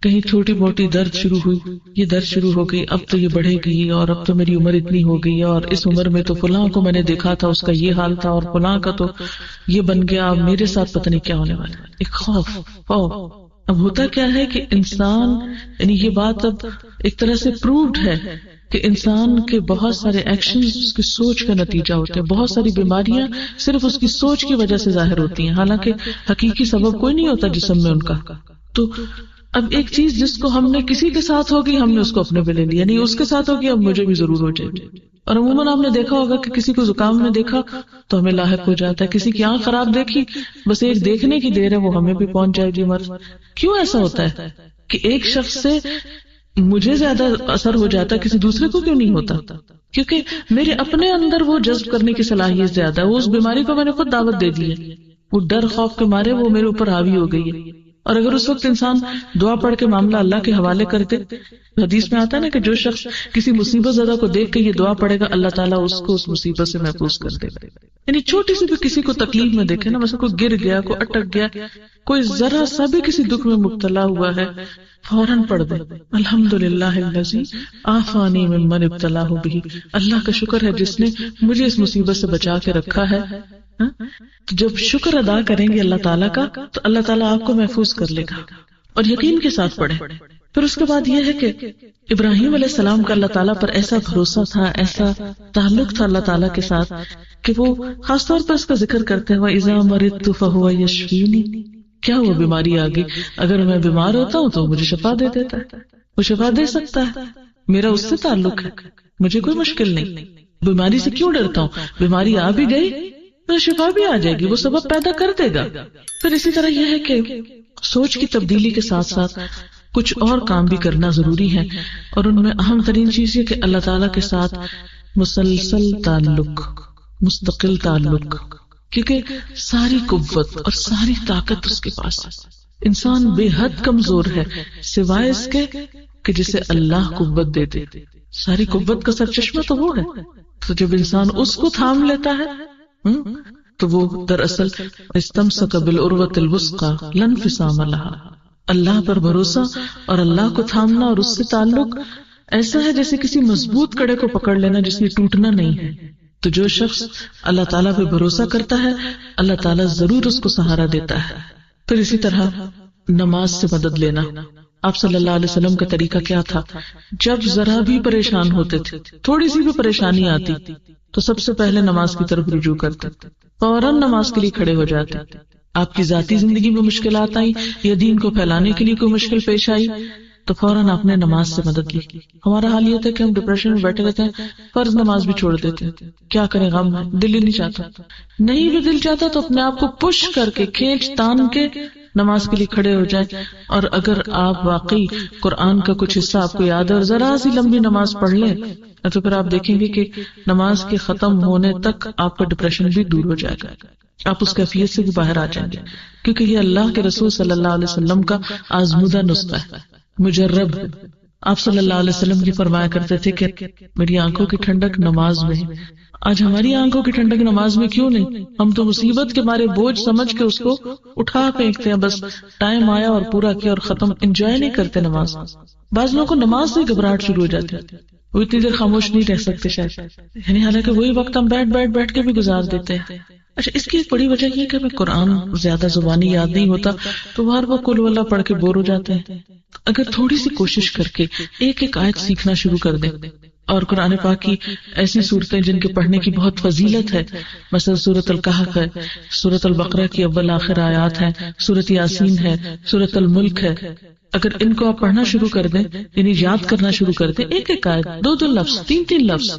کہیں چھوٹی موٹی درد شروع ہوئی، یہ درد شروع ہو گئی، اب تو یہ بڑھے گی، اور اب تو میری عمر اتنی ہو گئی، اور اس عمر میں تو فلاں کو میں نے دیکھا تھا، اس کا یہ حال تھا، اور فلاں کا تو یہ بن گیا، اب میرے ساتھ پتہ نہیں کیا ہونے والا ہے۔ ایک خوف۔ اب ہوتا کیا ہے کہ انسان، یعنی یہ بات اب ایک طرح سے پرووڈ ہے کہ انسان کے بہت سارے ایکشنز اس کی سوچ کا نتیجہ ہوتے ہیں، بہت ساری بیماریاں صرف اس کی سوچ کی وجہ سے ظاہر ہوتی ہیں، حالانکہ حقیقی سبب کوئی نہیں ہوتا جسم میں ان کا۔ تو اب ایک چیز جس کو ہم نے کسی کے ساتھ ہوگی ہم نے اس کو اپنے پہ لے لیا، نہیں اس کے ساتھ ہوگی اب مجھے بھی ضرور ہو جائے گی۔ اور عموماً آپ نے دیکھا ہوگا کہ کسی کو زکام میں دیکھا تو ہمیں لاحق ہو جاتا ہے، کسی کی آنکھ خراب دیکھی بس ایک دیکھنے کی دیر ہے وہ ہمیں بھی پہنچ جائے گی مرض۔ کیوں ایسا ہوتا ہے کہ ایک شخص سے مجھے زیادہ اثر ہو جاتا ہے، کسی دوسرے کو کیوں نہیں ہوتا؟ کیونکہ میرے اپنے اندر وہ جذب کرنے کی صلاحیت زیادہ ہے، وہ اس بیماری کو میں نے خود دعوت دے دی ہے، وہ ڈر خوف کے مارے وہ میرے اوپر حاوی ہو گئی ہے۔ اور اگر اس وقت انسان دعا پڑھ کے معاملہ اللہ کے حوالے کر دے، حدیث میں آتا ہے نا کہ جو شخص کسی مصیبت زدہ کو دیکھ کے یہ دعا پڑھے گا اللہ تعالیٰ اس کو اس مصیبت سے محفوظ کر دے گا۔ یعنی چھوٹی سی بھی کسی کو تکلیف میں دیکھے نا، مثلا کوئی گر گیا، کوئی اٹک گیا، کوئی ذرا سا بھی کسی دکھ میں مبتلا ہوا ہے، فوراً پڑھ دے الحمدللہ الذی عافانی ممن ابتلاہ بہ، اللہ کا شکر ہے جس نے مجھے اس مصیبت سے بچا کے رکھا ہے۔ تو جب شکر ادا کریں گے اللہ تعالیٰ کا تو اللہ تعالیٰ آپ کو محفوظ کر لے گا، اور یقین کے ساتھ پڑھیں۔ پھر اس کے بعد یہ ہے کہ ابراہیم علیہ السلام کا اللہ تعالیٰ پر ایسا بھروسہ تھا، ایسا تعلق تھا اللہ تعالیٰ کے ساتھ کہ وہ خاص طور پر اس کا ذکر کرتے ہیں وَإِذَا مَرِضْتُ فَهُوَ يَشْفِينِ، کیا وہ بیماری آ گئی، اگر میں بیمار ہوتا ہوں تو مجھے شفا دے دیتا ہے، وہ شفا دے سکتا ہے، میرا اس سے تعلق ہے، مجھے کوئی مشکل نہیں۔ بیماری سے کیوں ڈرتا ہوں؟ بیماری آ بھی گئی تو شفا بھی آ جائے گی، وہ سبب پیدا کر دے گا۔ پھر اسی طرح یہ ہے کہ سوچ کی تبدیلی کے ساتھ ساتھ کچھ اور کام بھی کرنا ضروری ہے، اور ان میں اہم ترین چیز یہ کہ اللہ تعالیٰ کے ساتھ مسلسل تعلق، مستقل تعلق، کیونکہ ساری قوت اور ساری طاقت اس کے پاس ہے۔ انسان بے حد کمزور ہے سوائے اس کے کہ جسے اللہ قوت دے دے. ساری قوت کا سرچشمہ تو وہ ہے. تو جب انسان اس کو تھام لیتا ہے تو وہ دراصل استمسک بالعروۃ الوثقی لا انفصام لها. اللہ پر بھروسہ اور اللہ کو تھامنا اور اس سے تعلق ایسا ہے جیسے کسی مضبوط کڑے کو پکڑ لینا جس میں ٹوٹنا نہیں ہے. تو جو شخص اللہ تعالیٰ پہ بھروسہ کرتا ہے اللہ تعالیٰ ضرور اس کو سہارا دیتا ہے. پھر اسی طرح نماز سے مدد لینا. آپ صلی اللہ علیہ وسلم کا طریقہ کیا تھا؟ جب ذرا بھی پریشان ہوتے تھے، تھوڑی سی بھی پریشانی آتی تو سب سے پہلے نماز کی طرف رجوع کرتے، فوراً نماز کے لیے کھڑے ہو جاتے. آپ کی ذاتی زندگی میں مشکلات آئی یا دین کو پھیلانے کے لیے کوئی مشکل پیش آئی تو فوراً آپ نے نماز سے مدد لی. ہمارا حال یہ تھا کہ ہم ڈپریشن میں بیٹھے رہتے ہیں، فرض نماز بھی چھوڑ دیتے ہیں. کیا کریں، غم ہے، دل ہی نہیں چاہتا. نہیں بھی دل چاہتا تو اپنے آپ کو پش کر کے کھینچ تان کے نماز کے لیے کھڑے ہو جائیں. اور اگر آپ واقعی قرآن کا کچھ حصہ آپ کو یاد ہے اور ذرا سی لمبی نماز پڑھ لیں تو پھر آپ دیکھیں گے کہ نماز کے ختم ہونے تک آپ کا ڈپریشن بھی دور ہو جائے گا. آپ اس کیفیت سے بھی باہر آ جائیں گے، کیونکہ یہ اللہ کے رسول صلی اللہ علیہ وسلم کا آزمودہ نسخہ ہے، مجرب. آپ صلی اللہ علیہ وسلم یہ فرمایا کرتے تھے کہ میری آنکھوں کی ٹھنڈک نماز میں ہے. آج ہماری آنکھوں کی ٹھنڈک نماز میں کیوں نہیں؟ ہم تو مصیبت کے مارے بوجھ سمجھ کے اس کو اٹھا پھینکتے ہیں. بس ٹائم آیا اور پورا کیا اور ختم. انجوائے نہیں کرتے نماز. بعض لوگوں کو نماز سے گھبراہٹ شروع ہو جاتی ہے، وہ اتنی دیر خاموش نہیں رہ سکتے شاید، یعنی حالانکہ وہی وقت ہم بیٹھ کے بھی گزار دیتے ہیں. اچھا، اس کی ایک بڑی وجہ یہ کہ ہمیں قرآن زیادہ زبانی یاد نہیں ہوتا تو ہر وہ قل واللہ پڑھ کے بور ہو جاتے ہیں. اگر تھوڑی سی کوشش کر کے ایک ایک آیت سیکھنا شروع کر دیں اور قرآن پاک کی ایسی صورتیں جن کے پڑھنے کی بہت فضیلت ہے، مثلا سورۃ الکہف ہے، سورۃ البقرہ کی اول آخر آیات ہیں، سورۃ یاسین ہے، سورۃ الملک ہے، اگر ان کو آپ پڑھنا شروع کر دیں یعنی یاد کرنا شروع کر دیں، ایک ایک آیت، دو دو لفظ، تین تین لفظ،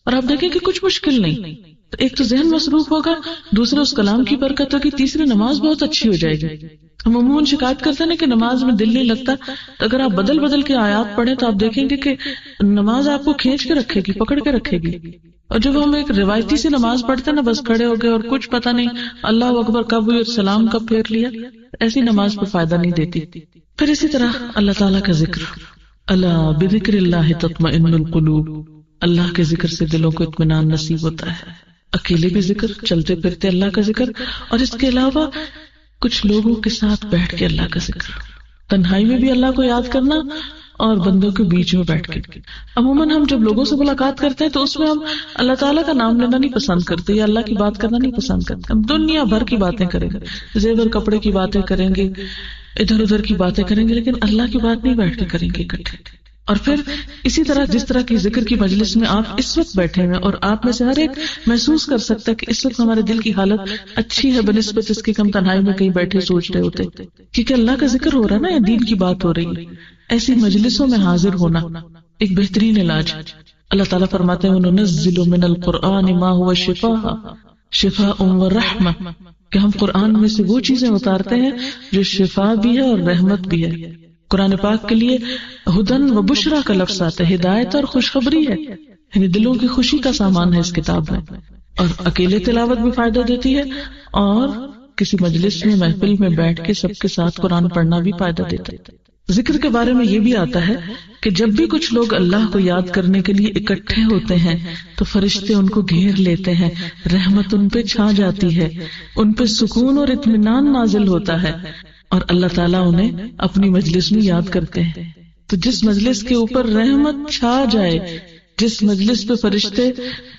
اور آپ دیکھیں کہ کچھ مشکل نہیں. ایک تو ذہن مصروف ہوگا، دوسرے اس کلام کی برکت ہوگی، تیسری نماز بہت اچھی ہو جائے گی. ہم عموماً شکایت کرتے ہیں کہ نماز میں دل نہیں لگتا، تو اگر آپ بدل بدل کے آیات پڑھیں تو آپ دیکھیں گے کہ نماز آپ کو کھینچ کے رکھے گی، پکڑ کے رکھے گی. اور جب ہم ایک روایتی سے نماز پڑھتے ہیں نا، بس کھڑے ہو گئے اور کچھ پتہ نہیں اللہ اکبر کب ہوئی اور سلام کب پھیر لیا، ایسی نماز پہ فائدہ نہیں دیتی. پھر اسی طرح اللہ تعالیٰ کا ذکر. الا بذکر اللہ تطمئن القلوب. اللہ کے ذکر سے دلوں کو اطمینان نصیب ہوتا ہے. اکیلے بھی ذکر، چلتے پھرتے اللہ کا ذکر، اور اس کے علاوہ کچھ لوگوں کے ساتھ بیٹھ کے اللہ کا ذکر. تنہائی میں بھی اللہ کو یاد کرنا اور بندوں کے بیچ میں بیٹھ کے. عموماً ہم جب لوگوں سے ملاقات کرتے ہیں تو اس میں ہم اللہ تعالیٰ کا نام لینا نہیں پسند کرتے یا اللہ کی بات کرنا نہیں پسند کرتے. ہم دنیا بھر کی باتیں کریں گے، زیور کپڑے کی باتیں کریں گے، ادھر ادھر کی باتیں کریں گے، لیکن اللہ کی بات نہیں بیٹھ کے کریں گے اکٹھے. اور پھر اسی طرح جس طرح کی ذکر کی مجلس میں آپ اس وقت بیٹھے ہیں اور آپ میں سے ہر ایک محسوس کر سکتا ہے کہ اس وقت ہمارے دل کی حالت اچھی ہے بنسبت اس کے کہ ہم تنہائی میں کہیں بیٹھے سوچ رہے ہوتے، کیونکہ اللہ کا ذکر ہو رہا ہے نا، یا دین کی بات ہو رہی ہے. ایسی مجلسوں میں حاضر ہونا ایک بہترین علاج. اللہ تعالیٰ فرماتے ہیں وَنُنَزِّلُ مِنَ الْقُرْآنِ مَا هُوَ شِفَاءٌ وَرَحْمَةٌ، کہ ہم قرآن میں سے وہ چیزیں اتارتے ہیں جو شفا بھی ہے اور رحمت بھی ہے. قرآن پاک کے لیے ہدن و بشرا کا لفظ آتا ہے، ہدایت اور خوشخبری ہے، یعنی دلوں کی خوشی کا سامان ہے اس کتاب میں. اور اکیلے تلاوت بھی فائدہ دیتی ہے اور کسی مجلس میں محفل میں بیٹھ کے سب کے ساتھ قرآن پڑھنا بھی فائدہ دیتا ہے. ذکر کے بارے میں یہ بھی آتا ہے کہ جب بھی کچھ لوگ اللہ کو یاد کرنے کے لیے اکٹھے ہوتے ہیں تو فرشتے ان کو گھیر لیتے ہیں، رحمت ان پہ چھا جاتی ہے، ان پہ سکون اور اطمینان نازل ہوتا ہے، اور اللہ تعالیٰ انہیں اپنی مجلس میں یاد کرتے ہیں. تو جس مجلس کے اوپر رحمت چھا جائے، جس مجلس پہ فرشتے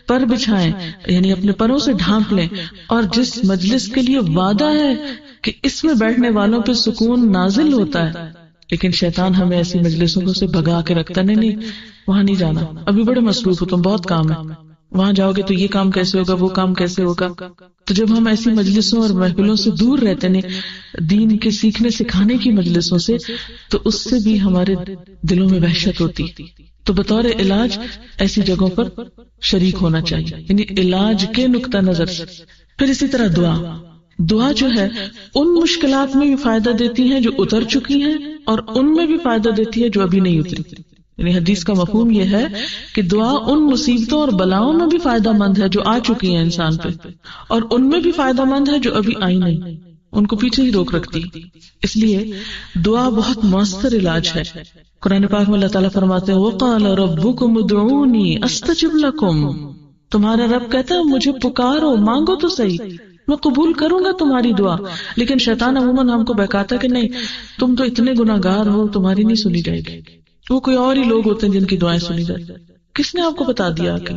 پر بچھائیں یعنی اپنے پروں سے ڈھانپ لیں، اور جس مجلس کے لیے وعدہ ہے کہ اس میں بیٹھنے والوں پہ سکون نازل ہوتا ہے، لیکن شیطان ہمیں ایسی مجلسوں کو سے بھگا کے رکھتا نہیں وہاں نہیں جانا، ابھی بڑے مصروف ہو تم، بہت کام ہے، وہاں جاؤ گے تو یہ کام کیسے ہوگا، وہ کام کیسے ہوگا. تو جب ہم ایسی مجلسوں اور محفلوں سے دور رہتے ہیں، دین کے سیکھنے سکھانے کی مجلسوں سے، تو اس سے بھی ہمارے دلوں میں وحشت ہوتی. تو بطور علاج ایسی جگہوں پر شریک ہونا چاہیے، یعنی علاج کے نقطہ نظر سے. پھر اسی طرح دعا جو ہے ان مشکلات میں بھی فائدہ دیتی ہے جو اتر چکی ہیں، اور ان میں بھی فائدہ دیتی ہے جو ابھی نہیں اتری. یعنی حدیث کا مفہوم یہ ہے کہ دعا ان مصیبتوں اور بلاؤں میں بھی فائدہ مند ہے جو آ چکی ہیں انسان پہ، اور ان میں بھی فائدہ مند ہے جو ابھی آئی نہیں. ان کو پیچھے ہی روک رکھتی. اس لیے دعا بہت مؤثر علاج ہے. قرآن پاک میں اللہ تعالیٰ فرماتے ہیں وَقَالَ رَبُّكُمُ ادْعُونِي أَسْتَجِبْ لَكُمْ، تمہارا رب کہتا ہے مجھے پکارو، مانگو تو صحیح، میں قبول کروں گا تمہاری دعا. لیکن شیطان عموماً ہم کو بہکاتا ہے کہ نہیں تم تو اتنے گناہگار ہو، تمہاری نہیں سنی جائے گی. وہ کوئی اور ہی لوگ ہوتے ہیں جن کی دعائیں سنی جاتی. کس نے آپ کو بتا دیا کہ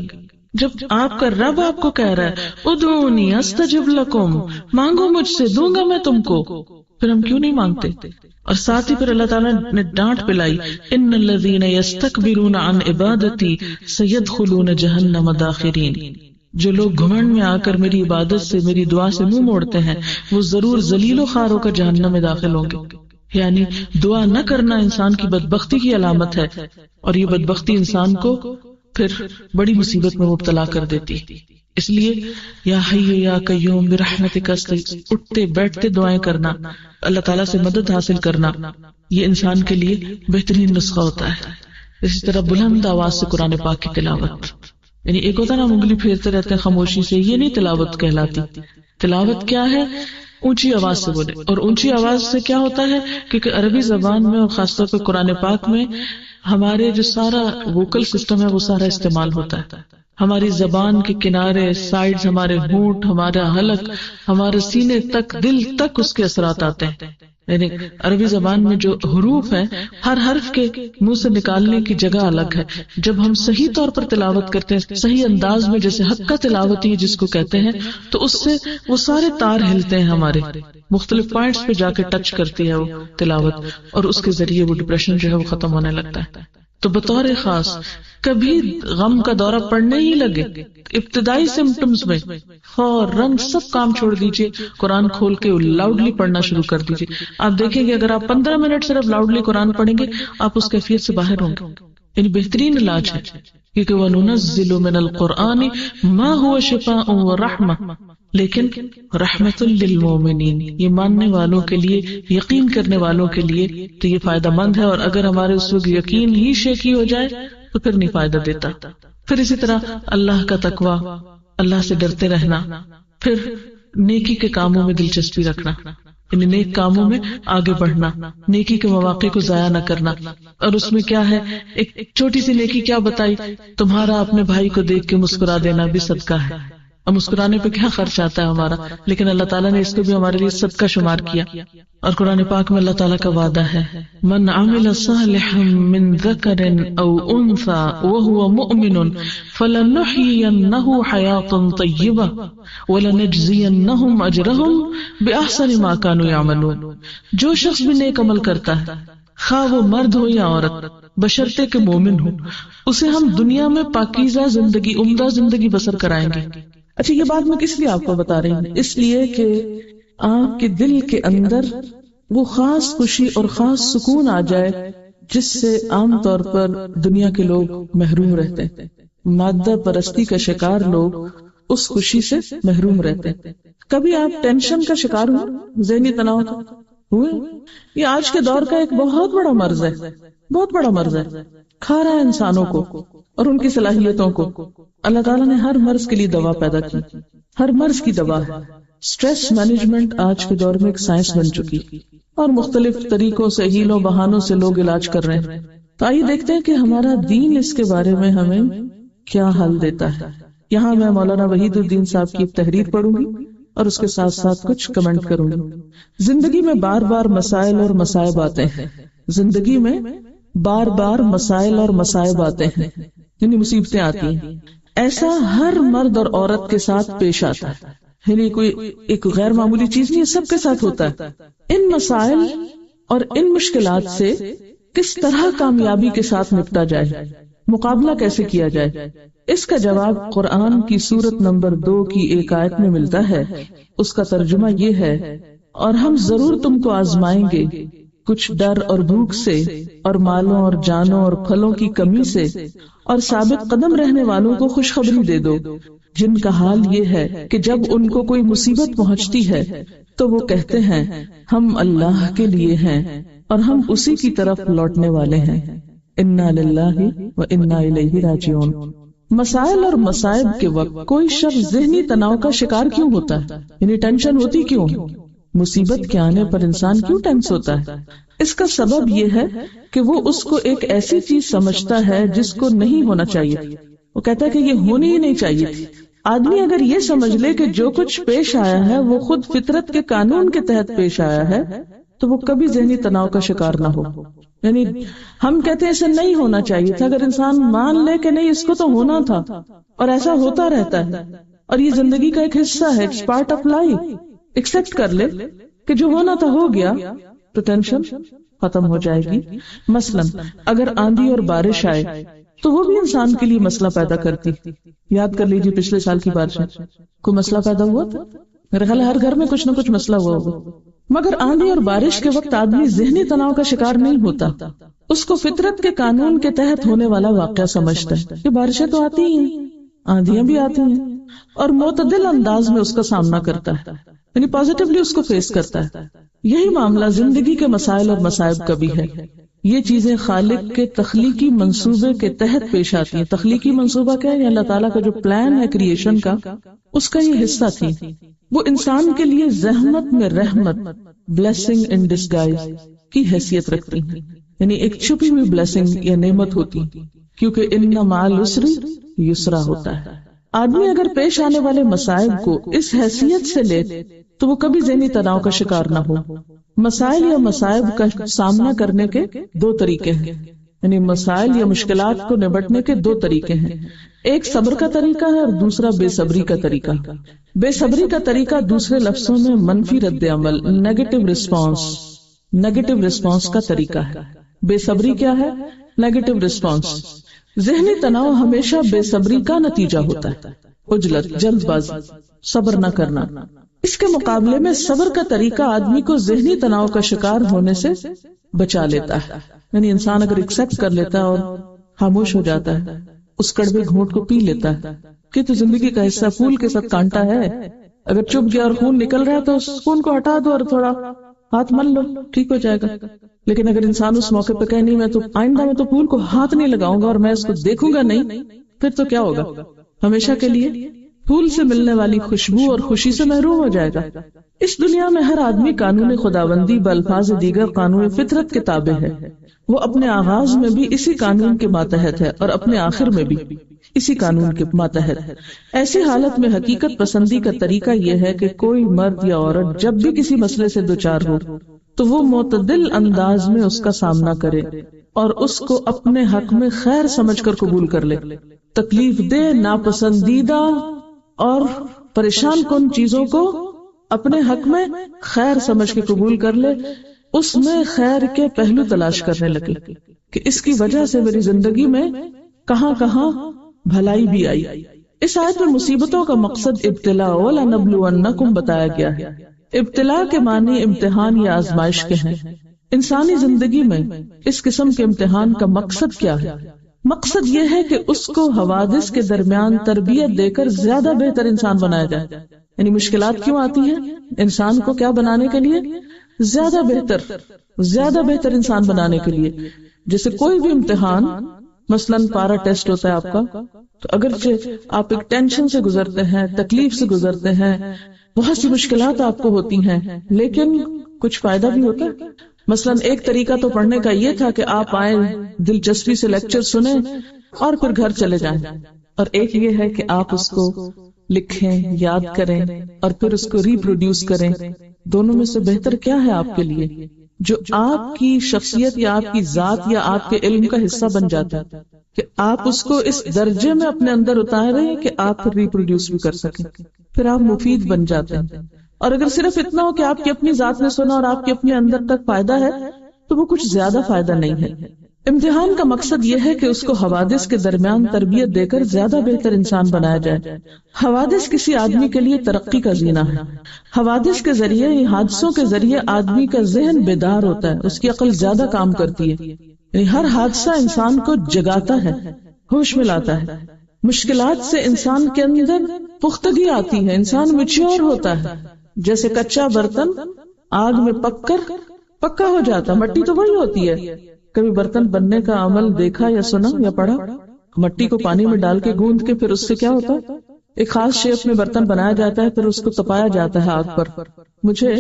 جب آپ کا رب آپ کو کہہ رہا ہے ادعونی استجب لکم، مانگو مجھ سے دوں گا میں تم کو، پھر ہم کیوں نہیں مانگتے؟ اور ساتھ ہی پھر اللہ تعالیٰ نے ڈانٹ پلائی ان الذین یستکبرون عن عبادتی سیدخلون جہنم داخرین، جو لوگ گھمنڈ میں آ کر میری عبادت سے میری دعا سے منہ موڑتے ہیں وہ ضرور ذلیل و خوار ہو کر جہنم میں داخل ہوں گے. یعنی دعا نہ کرنا انسان کی بدبختی کی علامت ہے، اور یہ بدبختی انسان کو پھر بڑی مصیبت میں مبتلا کر دیتی. اس لیے یا حی یا قیوم برحمتک، اٹھتے بیٹھتے دعائیں کرنا، اللہ تعالیٰ سے مدد حاصل کرنا، یہ انسان کے لیے بہترین نسخہ ہوتا ہے. اسی طرح بلند آواز سے قرآن پاک کی تلاوت، یعنی ایک ہوتا ہے نا انگلی پھیرتے رہتے ہیں خاموشی سے، یہ نہیں تلاوت کہلاتی. تلاوت کیا ہے؟ اونچی آواز سے بولے. اور اونچی آواز سے کیا ہوتا ہے؟ کیونکہ عربی زبان میں اور خاص طور پہ قرآن پاک میں ہمارے جو سارا ووکل سسٹم ہے وہ سارا استعمال ہوتا ہے. ہماری زبان کے کنارے، سائڈز، ہمارے ہونٹ، ہمارا حلق، ہمارے سینے تک، دل تک اس کے اثرات آتے ہیں. یعنی عربی زبان میں جو حروف ہیں ہر حرف کے منہ سے نکالنے کی جگہ الگ ہے. جب ہم صحیح طور پر تلاوت کرتے ہیں صحیح انداز میں، جیسے حق کا تلاوت ہی جس کو کہتے ہیں، تو اس سے وہ سارے تار ہلتے ہیں، ہمارے مختلف پوائنٹس پہ جا کے ٹچ کرتی ہے وہ تلاوت، اور اس کے ذریعے وہ ڈپریشن جو ہے وہ ختم ہونے لگتا ہے. تو بطور خاص کبھی غم کا دورہ پڑنے ہی لگے، ابتدائی سمپٹمز میں فوراً سب کام چھوڑ دیجئے، قرآن کھول کے لاؤڈلی پڑھنا شروع کر دیجئے. آپ دیکھیں گے اگر آپ 15 منٹ صرف لاؤڈلی قرآن پڑھیں گے آپ اس کیفیت سے باہر ہوں گے. یعنی بہترین علاج ہے، کیونکہ وَنُنَزِّلُ مِنَ الْقُرْآنِ مَا هُوَ شِفَاءٌ وَرَحْمَةٌ، لیکن رحمت للمومنین، یہ ماننے والوں کے لیے، یقین کرنے والوں کے لیے تو یہ فائدہ مند ہے. اور اگر ہمارے اس وقت یقین ہی شیکی ہو جائے تو پھر نہیں فائدہ دیتا. پھر اسی طرح اللہ کا تقویٰ، اللہ سے ڈرتے رہنا، پھر نیکی کے کاموں میں دلچسپی رکھنا، یعنی نیک کاموں میں آگے بڑھنا، نیکی کے مواقع کو ضائع نہ کرنا. اور اس میں کیا ہے، ایک چھوٹی سی نیکی کیا بتائی، تمہارا اپنے بھائی کو دیکھ کے مسکرا دینا بھی صدقہ ہے. اب مسکرانے پہ کیا خرچ آتا ہے ہمارا، لیکن اللہ تعالیٰ نے اس کو بھی ہمارے لیے صدقہ شمار کیا. اور قرآن پاک میں اللہ تعالیٰ کا وعدہ ہے من عمل صالحا من ذکر او انثى وهو مؤمن فلنحيينه حياة طیبہ ولنجزینہم اجرہم باحسن ما كانوا يعملون. جو شخص بھی نیک عمل کرتا ہے، خواہ وہ مرد ہو یا عورت، بشرطے کہ مومن ہو، اسے ہم دنیا میں پاکیزہ زندگی، عمدہ زندگی بسر کرائیں گے. اچھا یہ بات میں کس لیے آپ کو بتا رہی ہوں؟ اس لیے کہ آپ کے دل کے اندر وہ خاص خوشی اور خاص سکون آ جائے جس سے عام طور پر دنیا کے لوگ محروم رہتے ہیں. مادہ پرستی کا شکار لوگ اس خوشی سے محروم رہتے ہیں. کبھی آپ ٹینشن کا شکار ہوئے، ذہنی تناؤ کا ہوئے؟ یہ آج کے دور کا ایک بہت بڑا مرض ہے، بہت بڑا مرض ہے، کھا رہا ہے انسانوں کو اور ان کی صلاحیتوں کو. اللہ تعالیٰ نے ہر مرض کے لیے دوا پیدا کی، ہر مرض کی دوا ہے. سٹریس مینجمنٹ آج کے دور میں ایک سائنس بن چکی اور مختلف طریقوں سے، ہیلوں بہانوں سے لوگ علاج کر رہے ہیں. تو آئیے دیکھتے ہیں کہ ہمارا دین اس کے بارے میں ہمیں کیا حل دیتا ہے. یہاں میں مولانا وحید الدین صاحب کی ایک تحریر پڑھوں گی اور اس کے ساتھ ساتھ کچھ کمنٹ کروں گی. زندگی میں بار بار مسائل اور مصائب آتے ہیں، زندگی میں بار بار مسائل اور مصائب آتے ہیں، یعنی مصیبتیں آتی ہیں. ایسا ہر مرد اور عورت کے ساتھ پیش آتا ہے، یعنی کوئی ایک غیر معمولی چیز نہیں، سب کے ساتھ ہوتا ہے. ان مسائل اور ان مشکلات سے کس طرح کامیابی کے ساتھ نپٹا جائے، مقابلہ کیسے کیا جائے، اس کا جواب قرآن کی سورت نمبر 2 کی ایک آیت میں ملتا ہے. اس کا ترجمہ یہ ہے، اور ہم ضرور تم کو آزمائیں گے کچھ ڈر اور بھوک سے، اور مالوں اور جانوں اور پھلوں کی کمی سے، اور ثابت قدم رہنے والوں کو خوشخبری دے دو جن کا حال یہ ہے کہ جب ان کو کوئی مصیبت پہنچتی ہے تو وہ کہتے ہیں ہم اللہ کے لیے ہیں اور ہم اسی کی طرف لوٹنے والے ہیں. انا للہ و انا الیہ راجعون. مسائل اور مصائب کے وقت کوئی شخص ذہنی تناؤ کا شکار کیوں ہوتا ہے، یعنی ٹینشن ہوتی کیوں؟ مصیبت کے آنے پر انسان کیوں ٹینس ہوتا ہے؟ اس کا سبب یہ ہے کہ وہ اس کو ایک ایسی چیز سمجھتا ہے جس کو نہیں ہونا چاہیے. وہ کہتا ہے کہ یہ ہونی ہی نہیں چاہیے تھی. آدمی اگر یہ سمجھ لے کہ جو کچھ پیش آیا ہے وہ خود فطرت کے قانون کے تحت پیش آیا ہے تو وہ کبھی ذہنی تناؤ کا شکار نہ ہو. یعنی ہم کہتے ہیں اسے نہیں ہونا چاہیے تھا، اگر انسان مان لے کہ نہیں اس کو تو ہونا تھا اور ایسا ہوتا رہتا ہے اور یہ زندگی کا ایک حصہ ہے، it's part of life, accept کر لے کہ جو ہونا تھا ہو گیا تو ٹینشن ختم ہو جائے گی. مثلا اگر آندھی اور بارش آئے تو وہ بھی انسان کے لیے مسئلہ پیدا کرتی. یاد کر لیجیے پچھلے سال کی بارشیں، کوئی مسئلہ پیدا ہوا تھا؟ میرے خیال ہر گھر میں کچھ نہ کچھ مسئلہ ہوا ہوگا. مگر آندھی اور بارش کے وقت آدمی ذہنی تناؤ کا شکار نہیں ہوتا، اس کو فطرت کے قانون کے تحت ہونے والا واقعہ سمجھتا ہے کہ بارشیں تو آتی ہی ہیں، آندھیاں بھی آتی ہیں، اور معتدل انداز میں اس کا سامنا کرتا ہے، یعنی پازیٹیولی اس کو فیس کرتا ہے. یہی معاملہ زندگی کے مسائل اور مصائب کا بھی ہے. یہ چیزیں خالق کے تخلیقی منصوبے کے تحت پیش آتی ہیں. تخلیقی منصوبہ کیا ہے؟ اللہ تعالیٰ کا جو پلان ہے کریشن کا، اس کا یہ حصہ تھی. وہ انسان کے لیے زحمت میں رحمت، بلیسنگ ان ڈسگائز کی حیثیت رکھتی ہیں، یعنی ایک چھپی ہوئی بلیسنگ یا نعمت ہوتی، کیونکہ ان مع العسر یسرا ہوتا ہے. آدمی اگر پیش آنے والے مصائب کو اس حیثیت سے لے تو وہ کبھی ذہنی تناؤ کا شکار نہ ہو. مسائل یا مصائب کا سامنا کرنے کے دو طریقے ہیں، یعنی مسائل یا مشکلات کو نبٹنے کے دو طریقے ہیں. ایک صبر کا طریقہ ہے اور دوسرا بے صبری کا طریقہ. بے صبری کا طریقہ دوسرے لفظوں میں منفی رد عمل، نیگیٹو رسپانس کا طریقہ ہے. بے صبری کیا ہے؟ Negative response. ذہنی تناؤ ہمیشہ بے صبری کا نتیجہ ہوتا ہے، عجلت، جلد بازی، صبر نہ کرنا. اس کے مقابلے میں صبر کا طریقہ آدمی کو ذہنی تناؤ کا شکار ہونے سے بچا لیتا ہے. یعنی انسان اگر ایکسپٹ کر لیتا ہے اور خاموش ہو جاتا ہے، اس کڑوے گھونٹ کو پی لیتا ہے کہ تو زندگی کا حصہ، پھول کے ساتھ کانٹا ہے، اگر چپ گیا اور خون نکل رہا ہے تو اس خون کو ہٹا دو اور تھوڑا ہاتھ مل لو، ٹھیک ہو جائے گا. لیکن اگر انسان اس موقع پہ کہے نہیں میں تو آئندہ میں تو پھول کو ہاتھ نہیں لگاؤں گا اور میں اس کو دیکھوں گا نہیں، پھر تو کیا ہوگا؟ ہمیشہ کے لیے پھول سے ملنے والی خوشبو اور خوشی سے محروم ہو جائے گا. اس دنیا میں ہر آدمی قانون خداوندی بالفاظ دیگر قانون فطرت کے تابع ہے. وہ اپنے آغاز میں بھی اسی قانون کے ماتحت ہے اور اپنے آخر میں بھی اسی قانون کے ماتحت. ایسی حالت میں حقیقت پسندی کا طریقہ یہ ہے کہ کوئی مرد یا عورت جب بھی کسی مسئلے سے دوچار ہو تو وہ معتدل انداز میں اس کا سامنا کرے اور اس کو اپنے حق میں خیر سمجھ کر قبول کر لے. تکلیف دہ، ناپسندیدہ اور پریشان کن چیزوں کو اپنے حق میں خیر سمجھ کے قبول کر لے، اس میں خیر کے پہلو تلاش کرنے لگے کہ اس کی وجہ سے میری زندگی میں کہاں کہاں بھلائی بھی آئی. اس آیت میں مصیبتوں کا مقصد ابتلاء وَلَنَبْلُوَنَّكُمْ بتایا گیا ہے. ابتلاء کے معنی امتحان یا آزمائش کے ہیں. انسانی زندگی میں اس قسم کے امتحان کا مقصد کیا ہے؟ مقصد یہ ہے کہ اس کو حوادث کے درمیان تربیت دے کر زیادہ بہتر انسان بنایا جائے. یعنی مشکلات کیوں آتی ہیں؟ انسان کو کیا بنانے کے لیے؟ زیادہ بہتر انسان بنانے کے لیے. جیسے کوئی بھی امتحان، مثلاً پارا ٹیسٹ ہوتا ہے آپ کا، تو اگرچہ آپ ایک ٹینشن سے گزرتے ہیں، تکلیف سے گزرتے ہیں، بہت سی مشکلات آپ کو ہوتی ہیں، لیکن کچھ فائدہ بھی ہوتا ہے. مثلاً ایک طریقہ تو پڑھنے کا یہ تھا کہ آپ آئیں، دلچسپی سے لیکچر سنیں اور پھر گھر چلے جائیں، اور ایک یہ ہے کہ آپ اس کو لکھیں، یاد کریں اور پھر اس کو ریپروڈیوس کریں. دونوں میں سے بہتر کیا ہے آپ کے لیے جو آپ کی شخصیت یا آپ کی ذات یا آپ کے علم کا حصہ بن جاتا ہے کہ آپ اس کو اس درجے میں اپنے اندر اتاریں کہ آپ پھر ریپروڈیوس بھی کر سکیں، پھر آپ مفید بن جاتے ہیں. اور اگر صرف اتنا ہو کہ آپ کی اپنی ذات نے سنا اور آپ کے اپنے اندر تک فائدہ ہے تو وہ کچھ زیادہ فائدہ نہیں ہے. امتحان کا مقصد یہ ہے کہ اس کو حوادث کے درمیان تربیت دے کر زیادہ بہتر انسان بنایا جائے. حوادث کسی آدمی کے لیے ترقی کا زینہ ہے. حوادث کے ذریعے، حادثوں کے ذریعے آدمی کا ذہن بیدار ہوتا ہے، اس کی عقل زیادہ کام کرتی ہے. یعنی ہر حادثہ انسان کو جگاتا ہے، ہوش میں لاتا ہے. مشکلات سے انسان کے اندر پختگی آتی ہے، انسان میچور ہوتا ہے. جیسے کچا برتن آگ میں پک کر پکا ہو جاتا. مٹی تو وہی ہوتی ہے. کبھی برتن بننے کا عمل دیکھا یا سنا یا پڑھا؟ مٹی کو پانی میں ڈال کے گوندھ کے پھر اس سے کیا ہوتا ہے؟ ایک خاص شیپ میں برتن بنایا جاتا ہے، پھر اس کو تپایا جاتا ہے آگ پر. مجھے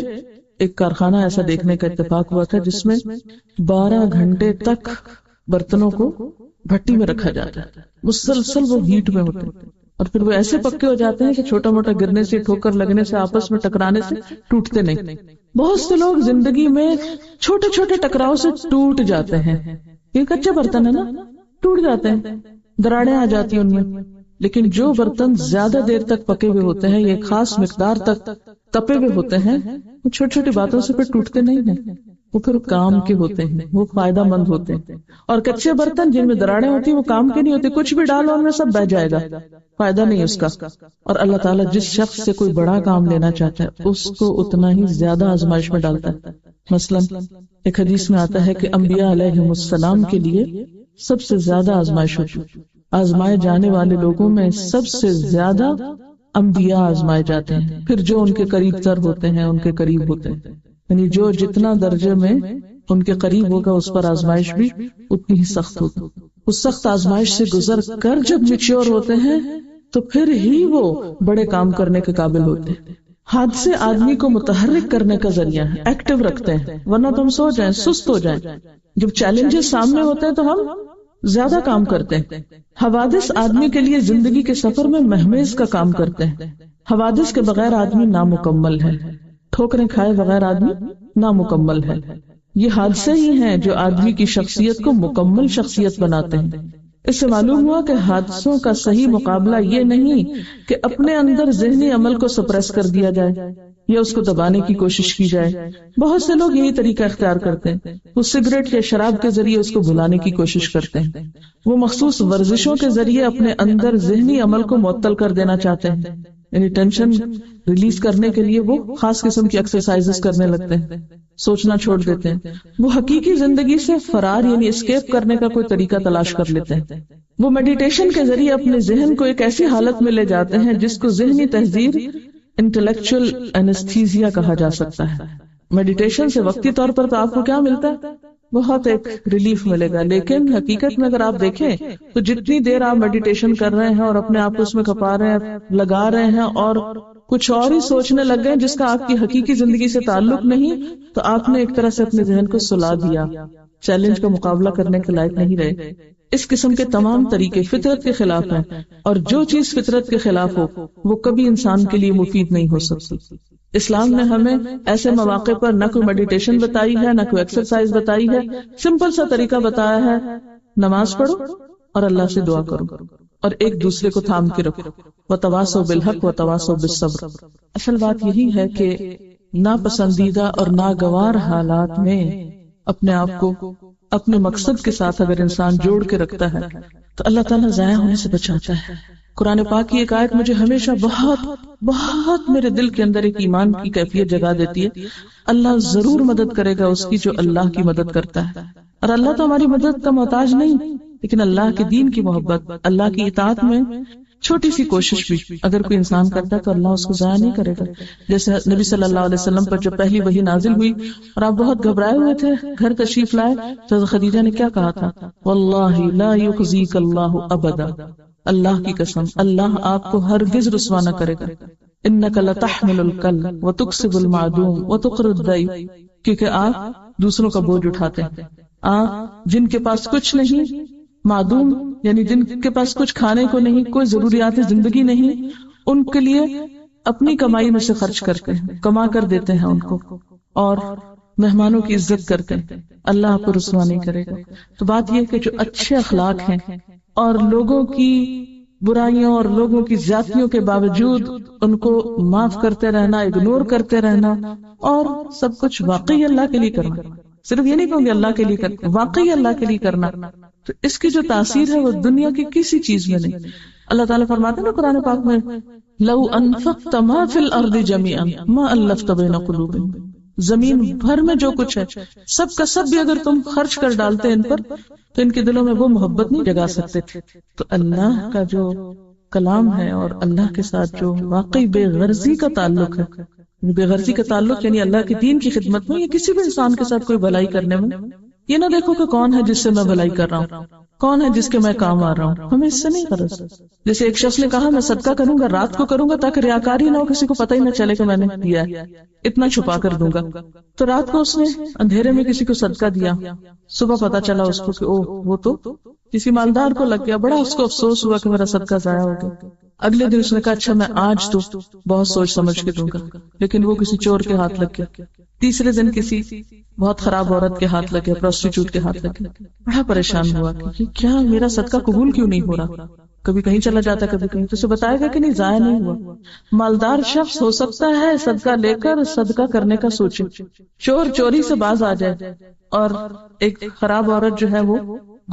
ایک کارخانہ ایسا دیکھنے کا اتفاق ہوا تھا جس میں 12 گھنٹے تک برتنوں کو بھٹی میں رکھا جاتا ہے، مسلسل وہ ہیٹ میں ہوتے ہیں، اور پھر وہ ایسے پکے ہو جاتے ہیں کہ چھوٹا موٹا گرنے سے، ٹھوکر لگنے سے، آپس میں ٹکرانے سے ٹوٹتے نہیں۔ بہت سے لوگ زندگی میں چھوٹے چھوٹے ٹکراؤ سے ٹوٹ جاتے ہیں، یہ کچے برتن ہے نا، ٹوٹ جاتے ہیں، دراڑیں آ جاتی ہیں ان میں، لیکن جو برتن زیادہ دیر تک پکے ہوئے ہوتے ہیں، یہ خاص مقدار تک تپے ہوئے ہوتے ہیں، وہ چھوٹی چھوٹی باتوں سے پھر ٹوٹتے نہیں ہیں، وہ پھر کام کے ہوتے ہیں، وہ فائدہ مند ہوتے ہیں۔ اور کچے برتن جن میں دراڑیں ہوتی ہیں وہ کام کے نہیں ہوتے، کچھ بھی ڈالو ان میں سب بہہ جائے گا، فائدہ نہیں اس کا۔ اور اللہ تعالیٰ جس شخص سے کوئی بڑا کام لینا چاہتا ہے اس کو اتنا ہی زیادہ آزمائش میں ڈالتا ہے۔ مثلاً ایک حدیث میں آتا ہے کہ انبیاء علیہ السلام کے لیے سب سے زیادہ آزمائش ہوتی ہے، آزمائے جانے والے لوگوں میں سب سے زیادہ انبیاء آزمائے جاتے ہیں، پھر جو ان کے قریب تر ہوتے ہیں، ان کے قریب ہوتے ہیں، یعنی جو جتنا درجے میں ان کے قریب ہوگا اس پر آزمائش بھی اتنی ہی سخت ہوتی۔ اس سخت آزمائش سے گزر کر جب میچور ہوتے ہیں تو پھر ہی وہ بڑے کام کرنے کے قابل ہوتے ہیں۔ حادثے آدمی کو متحرک کرنے کا ذریعہ ہے، ایکٹیو رکھتے ہیں، ورنہ تو ہم سو جائیں، سست ہو جائیں۔ جب چیلنجز سامنے ہوتے ہیں تو ہم زیادہ کام کرتے ہیں۔ حوادث آدمی کے لیے زندگی کے سفر میں مہمیز کا کام کرتے ہیں۔ حوادث کے بغیر آدمی نامکمل ہے، ٹھوکریں کھائے بغیر آدمی نامکمل ہے۔ یہ حادثے ہی ہیں جو آدمی کی شخصیت کو مکمل شخصیت بناتے ہیں۔ اس سے معلوم ہوا کہ حادثوں کا صحیح مقابلہ یہ نہیں کہ اپنے اندر ذہنی عمل کو سپریس کر دیا جائے یا اس کو دبانے کی کوشش کی جائے۔ بہت سے لوگ یہی طریقہ اختیار کرتے ہیں، وہ سگریٹ یا شراب کے ذریعے اس کو بھلانے کی کوشش کرتے ہیں، وہ مخصوص ورزشوں کے ذریعے اپنے اندر ذہنی عمل کو معطل کر دینا چاہتے ہیں، یعنی ٹینشن ریلیز کرنے کے لیے وہ خاص قسم کی ایکسرسائزز کرنے لگتے ہیں، سوچنا چھوڑ دیتے ہیں۔ وہ حقیقی زندگی سے فرار یعنی اسکیپ کرنے کا کوئی طریقہ تلاش کر لیتے ہیں۔ وہ میڈیٹیشن کے ذریعے اپنے ذہن کو ایک ایسی حالت میں لے جاتے ہیں جس کو ذہنی تحذیر انٹلیکچوئل اینستھیزیا کہا جا سکتا ہے۔ میڈیٹیشن سے وقتی طور پر تو آپ کو کیا ملتا ہے؟ بہت ایک ریلیف ملے گا، لیکن حقیقت میں اگر آپ دیکھیں تو جتنی دیر آپ میڈیٹیشن کر رہے ہیں اور اپنے آپ کو اس میں کھپا رہے ہیں، لگا رہے ہیں اور کچھ اور ہی سوچنے لگ گئے جس کا آپ کی حقیقی زندگی سے تعلق نہیں، تو آپ نے ایک طرح سے اپنے ذہن کو سلا دیا، چیلنج کا مقابلہ کرنے کے لائق نہیں رہے۔ اس قسم کے تمام طریقے فطرت کے خلاف ہیں، اور جو چیز فطرت کے خلاف ہو وہ کبھی انسان کے لیے مفید نہیں ہو سکتی۔ اسلام نے ہمیں ایسے مواقع پر نہ کوئی میڈیٹیشن بتائی ہے، نہ کوئی ایکسرسائز بتائی ہے، سمپل سا طریقہ بتایا ہے، نماز پڑھو اور اللہ سے دعا کرو اور ایک دوسرے کو تھام کے رکھو، وتواصوا بالحق وتواصوا بالصبر۔ اصل بات یہی ہے کہ ناپسندیدہ اور ناگوار حالات میں اپنے آپ کو اپنے مقصد کے ساتھ اگر انسان جوڑ کے رکھتا ہے تو اللہ تعالیٰ ضائع ہونے سے بچاتا ہے۔ قرآن پاک کی ایک آیت مجھے ہمیشہ بہت بہت میرے دل کے اندر ایک ایمان کی کیفیت جگا دیتی ہے، اللہ ضرور مدد کرے گا اس کی جو اللہ کی مدد کرتا ہے۔ اور اللہ تو ہماری مدد کا محتاج نہیں، لیکن اللہ کے دین کی محبت، اللہ کی اطاعت میں چھوٹی سی کوشش بھی اگر کوئی انسان کرتا ہے تو اللہ اس کو ضائع نہیں کرے گا۔ جیسے نبی صلی اللہ علیہ وسلم پر جب پہلی وحی نازل ہوئی اور آپ بہت گھبرائے ہوئے تھے، گھر تشریف لائے تو خدیجہ نے کیا کہا تھا؟ واللہ لا یخزیک اللہ ابدا، اللہ کی قسم اللہ آپ کو ہرگز رسوا نہ کرے گا۔ انک لتحمل الکل وتکسب المعدوم وتقر الضیف، کیونکہ آپ دوسروں کا بوجھ اٹھاتے ہیں، آپ جن کے پاس کچھ نہیں، معدوم یعنی جن کے پاس کچھ کھانے کو نہیں، کوئی ضروریات زندگی نہیں، ان کے لیے اپنی کمائی میں سے خرچ کرتے ہیں، کما کر دیتے ہیں ان کو، اور مہمانوں کی عزت کرتے ہیں، اللہ آپ کو رسوا نہیں کرے گا۔ تو بات یہ کہ جو اچھے اخلاق ہیں اور لوگوں کی برائیوں اور لوگوں کی زیادتیوں کے باوجود ان کو معاف کرتے رہنا، اگنور کرتے رہنا، اور سب کچھ واقعی اللہ کے لیے کرنا، صرف یہ نہیں کہوں گے اللہ کے لیے کرنا، واقعی اللہ کے لیے کرنا، تو اس کی جو تاثیر ہے وہ دنیا کی کسی چیز میں نہیں۔ اللہ تعالیٰ فرماتے ہیں نا قرآن پاک میں، لو انفقت ما فی الارض جميعا ما الفت بین قلوبہم، زمین بھر میں جو کچھ ہے سب کا سب بھی اگر تم خرچ کر ڈالتے ان پر تو ان کے دلوں میں وہ محبت نہیں جگا سکتے تھے۔ تو اللہ کا جو کلام ہے اور اللہ کے ساتھ جو واقعی بے غرضی کا تعلق ہے، بے غرضی کا تعلق یعنی اللہ کے دین کی خدمت میں یا کسی بھی انسان کے ساتھ کوئی بھلائی کرنے میں، یہ نہ دیکھو کہ کون ہے جس سے میں بھلائی کر رہا ہوں، کون ہے جس کے میں کام آ رہا ہوں؟ ہمیں اس سے نہیں غرض. جیسے ایک شخص نے کہا میں صدقہ کروں گا، رات کو کروں گا تاکہ ریاکاری نہ ہو، کسی کو پتہ ہی نہ چلے کہ میں نے دیا ہے، اتنا چھپا کر دوں گا. تو رات کو اس نے اندھیرے میں کسی کو صدقہ دیا، صبح پتا چلا اس کو کہ وہ تو کسی مالدار کو لگ گیا. بڑا اس کو افسوس ہوا کہ میرا صدقہ ضائع ہو گیا. اگلے دن اس نے کہا اچھا میں آج تو بہت سوچ سمجھ کے دوں گا، لیکن وہ کسی چور کے ہاتھ لگ گیا. تیسرے دن کسی بہت خراب عورت کے ہاتھ لگ گیا، پروسٹیچیوٹ کے ہاتھ لگ گیا. بڑا پریشان ہوا کہ کیا میرا صدقہ قبول کیوں نہیں ہو رہا؟ کبھی کہیں چلا جاتا کبھی کہیں. تو اسے بتائے گا کہ نہیں ضائع نہیں ہوا. مالدار شخص ہو سکتا ہے صدقہ لے کر صدقہ کرنے کا سوچے، چور چوری سے باز آ جائے، اور ایک خراب عورت جو ہے وہ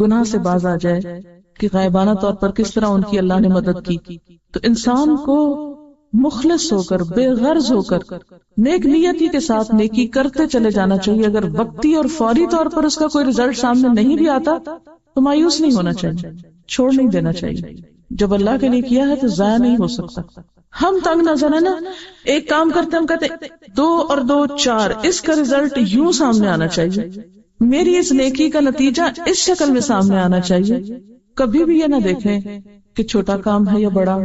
گناہ سے باز آ جائے کہ غائبانہ طور پر کس طرح ان کی اللہ نے مدد کی. تو انسان کو مخلص ہو کر، بے غرض ہو کر، نیک نیتی کے ساتھ نیکی کرتے چلے جانا چاہیے. اگر وقتی اور فوری طور پر اس کا کوئی رزلٹ سامنے نہیں بھی آتا تو مایوس نہیں ہونا چاہیے، چھوڑ نہیں دینا چاہیے. جب اللہ کے لیے کیا ہے تو ضائع نہیں ہو سکتا. ہم تنگ نظر ہے نا، ایک کام کرتے ہم کہتے 2 اور 2 4، اس کا رزلٹ یوں سامنے آنا چاہیے، میری اس نیکی کا نتیجہ اس شکل میں سامنے آنا چاہیے. کبھی بھی یہ نہ دیکھیں کہ چھوٹا کام ہے یا بڑا،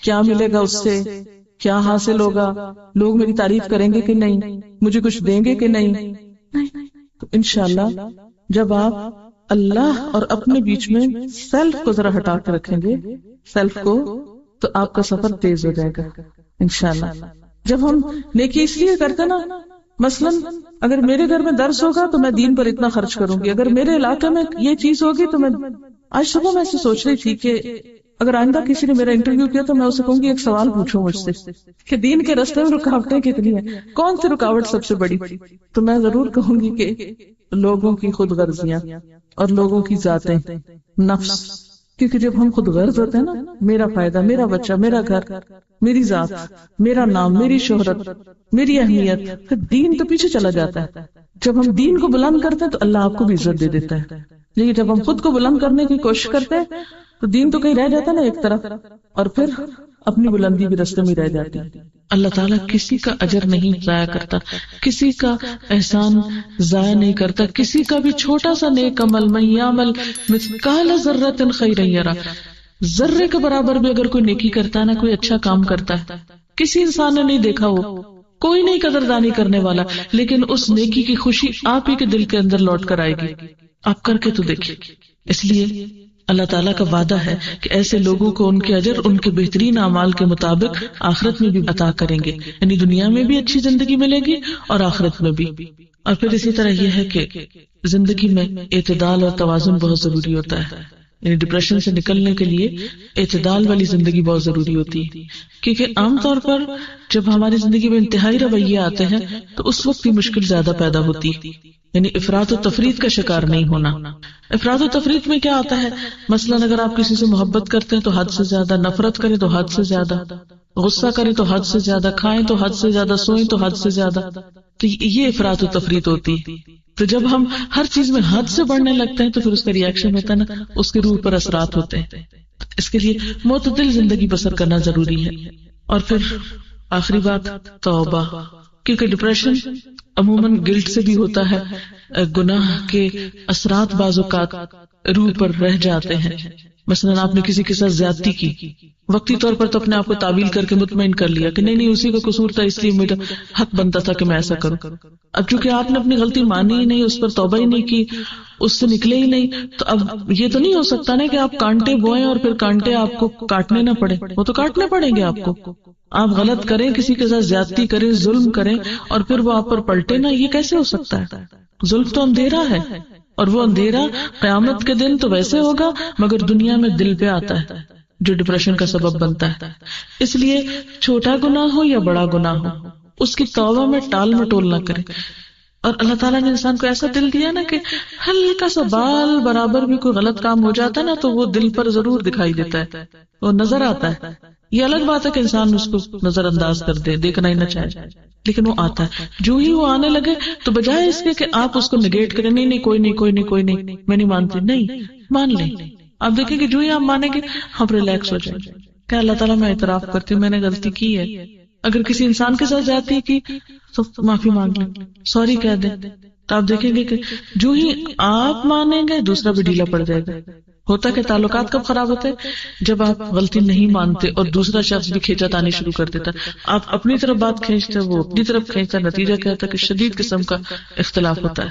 کیا ملے گا اس سے، کیا حاصل ہوگا، لوگ میری تعریف کریں گے کہ نہیں، مجھے کچھ دیں گے کہ نہیں. تو انشاءاللہ جب آپ اللہ اور اپنے بیچ میں سیلف کو ذرا ہٹا کے رکھیں گے، سیلف کو، تو آپ کا سفر تیز ہو جائے گا انشاءاللہ. جب ہم نیکی اس لیے کرتے نا، مثلا اگر میرے گھر میں درس ہوگا تو میں دین پر اتنا خرچ کروں گی، اگر میرے علاقے میں یہ چیز ہوگی تو میں آج صبح میں ایسے سوچ رہی تھی کہ اگر آئندہ کسی نے میرا انٹرویو کیا تو میں اسے کہوں گی ایک سوال پوچھو مجھ سے کہ دین کے راستے میں رکاوٹیں کتنی ہیں، کون سی رکاوٹ سب سے بڑی؟ تو میں ضرور کہوں گی کہ لوگوں کی خود غرضیاں اور لوگوں کی ذاتیں، نفس. کیونکہ جب ہم خود غرض ہوتے ہیں نا، میرا فائدہ، میرا بچہ، میرا گھر، میری ذات، میرا نام، میری شہرت، میری اہمیت، پھر دین تو پیچھے چلا جاتا ہے. جب ہم دین کو بلند کرتے ہیں تو اللہ آپ کو بھی عزت دے دیتا ہے. لیکن جب ہم خود کو بلند کرنے کی کوشش کرتے ہیں تو دین تو کہیں رہ جاتا نا ایک طرف، اور پھر اپنی بلندی بھی رستے میں رہ جاتی ہے. اللہ تعالیٰ کسی کا اجر نہیں ضائع کرتا، کسی کا احسان ضائع نہیں کرتا. کسی کا بھی چھوٹا سا نیک عمل، من یعمل مثقال ذرۃ خیرا یرہ، ذرے کے برابر بھی اگر کوئی نیکی کرتا ہے نا، کوئی اچھا کام کرتا ہے، کسی انسان نے نہیں دیکھا، وہ کوئی نہیں قدردانی کرنے والا، لیکن اس نیکی کی خوشی آپ ہی کے دل کے اندر لوٹ کر آئے گی. آپ کر کے تو دیکھیں. اس لیے اللہ تعالیٰ کا وعدہ ہے کہ ایسے لوگوں کو ان کے اجر ان کے بہترین اعمال کے مطابق آخرت میں بھی عطا کریں گے، یعنی دنیا میں بھی اچھی زندگی ملے گی اور آخرت میں بھی. اور پھر اسی طرح یہ ہے کہ زندگی میں اعتدال اور توازن بہت ضروری ہوتا ہے. یعنی ڈپریشن سے نکلنے کے لیے اعتدال والی زندگی بہت ضروری ہوتی ہے، کیونکہ عام طور پر جب ہماری زندگی میں انتہائی رویے آتے ہیں تو اس وقت بھی مشکل زیادہ پیدا ہوتی ہے. یعنی افراط و تفریط کا شکار نہیں ہونا. افراط و تفریط میں کیا آتا ہے؟ مثلا اگر آپ کسی سے محبت کرتے ہیں تو حد سے زیادہ، نفرت کریں تو حد سے زیادہ، غصہ کریں تو حد سے زیادہ، کھائیں تو حد سے زیادہ، سوئیں تو حد سے زیادہ. تو یہ افراط و تفریط ہوتی ہے. تو جب ہم ہر چیز میں حد سے بڑھنے لگتے ہیں تو پھر اس کا ریئیکشن ہوتا ہے نا، اس کے روح پر اثرات ہوتے ہیں. اس کے لیے معتدل زندگی بسر کرنا ضروری ہے. اور پھر آخری بات توبہ، کیونکہ ڈپریشن عموماً گلٹ سے بھی ہوتا ہے. گناہ کے اثرات بعض اوقات روح پر رہ جاتے ہیں. مثلا آپ نے کسی کے ساتھ زیادتی کی، وقتی طور پر تو اپنے آپ کو تعویل کر کے مطمئن کر لیا کہ نہیں اسی کا قصور تھا، اس لیے میرا حق بنتا تھا کہ میں ایسا کروں. اب چونکہ آپ نے اپنی غلطی مانی ہی نہیں، اس پر توبہ ہی نہیں کی، اس سے نکلے ہی نہیں، تو اب یہ تو نہیں ہو سکتا نا کہ آپ کانٹے بوئیں اور پھر کانٹے آپ کو کاٹنے نہ پڑے. وہ تو کاٹنے پڑیں گے آپ کو. آپ غلط کریں، کسی کے ساتھ زیادتی کریں، ظلم کریں، اور پھر وہ آپ پر پلٹے نا، یہ کیسے ہو سکتا ہے؟ ظلم تو اندھیرا ہے، اور وہ اندھیرا قیامت کے دن تو ویسے ہوگا، مگر دنیا میں دل پہ آتا ہے جو ڈپریشن کا سبب بنتا ہے. اس لیے چھوٹا گناہ ہو یا بڑا گناہ ہو، اس کی توبہ میں ٹال مٹول نہ کرے. اور اللہ تعالیٰ نے انسان کو ایسا دل دیا نا کہ ہلکا سا بال برابر بھی کوئی غلط کام ہو جاتا ہے نا تو وہ دل پر ضرور دکھائی دیتا ہے، وہ نظر آتا ہے. یہ الگ بات ہے کہ انسان اس کو نظر انداز کر دے، دیکھنا ہی نہ چاہے، لیکن وہ آتا ہے. جو ہی وہ آنے لگے تو بجائے اس کے کہ آپ اس کو نگیٹ کریں، نہیں کوئی نہیں میں نہیں مانتی، نہیں مان لیں. آپ دیکھیں کہ جو ہی آپ مانیں گے ہم ریلیکس ہو جائیں گے کہ اللہ تعالیٰ میں اعتراف کرتی ہوں میں نے غلطی کی ہے. اگر کسی انسان کے ساتھ زیادتی کی تو معافی مانگ لیں، سوری کہہ دیں، تو آپ دیکھیں گے کہ جو ہی آپ مانیں گے دوسرا بھی ڈھیلا پڑ جائے گا. ہوتا کہ تعلقات کب خراب ہوتے ہیں؟ جب آپ غلطی نہیں مانتے اور دوسرا شخص بھی کھینچا تانی شروع کر دیتا، آپ اپنی طرف بات کھینچتے، وہ اپنی طرف کھینچتا، نتیجہ کیا ہوتا ہے کہ شدید قسم کا اختلاف ہوتا ہے،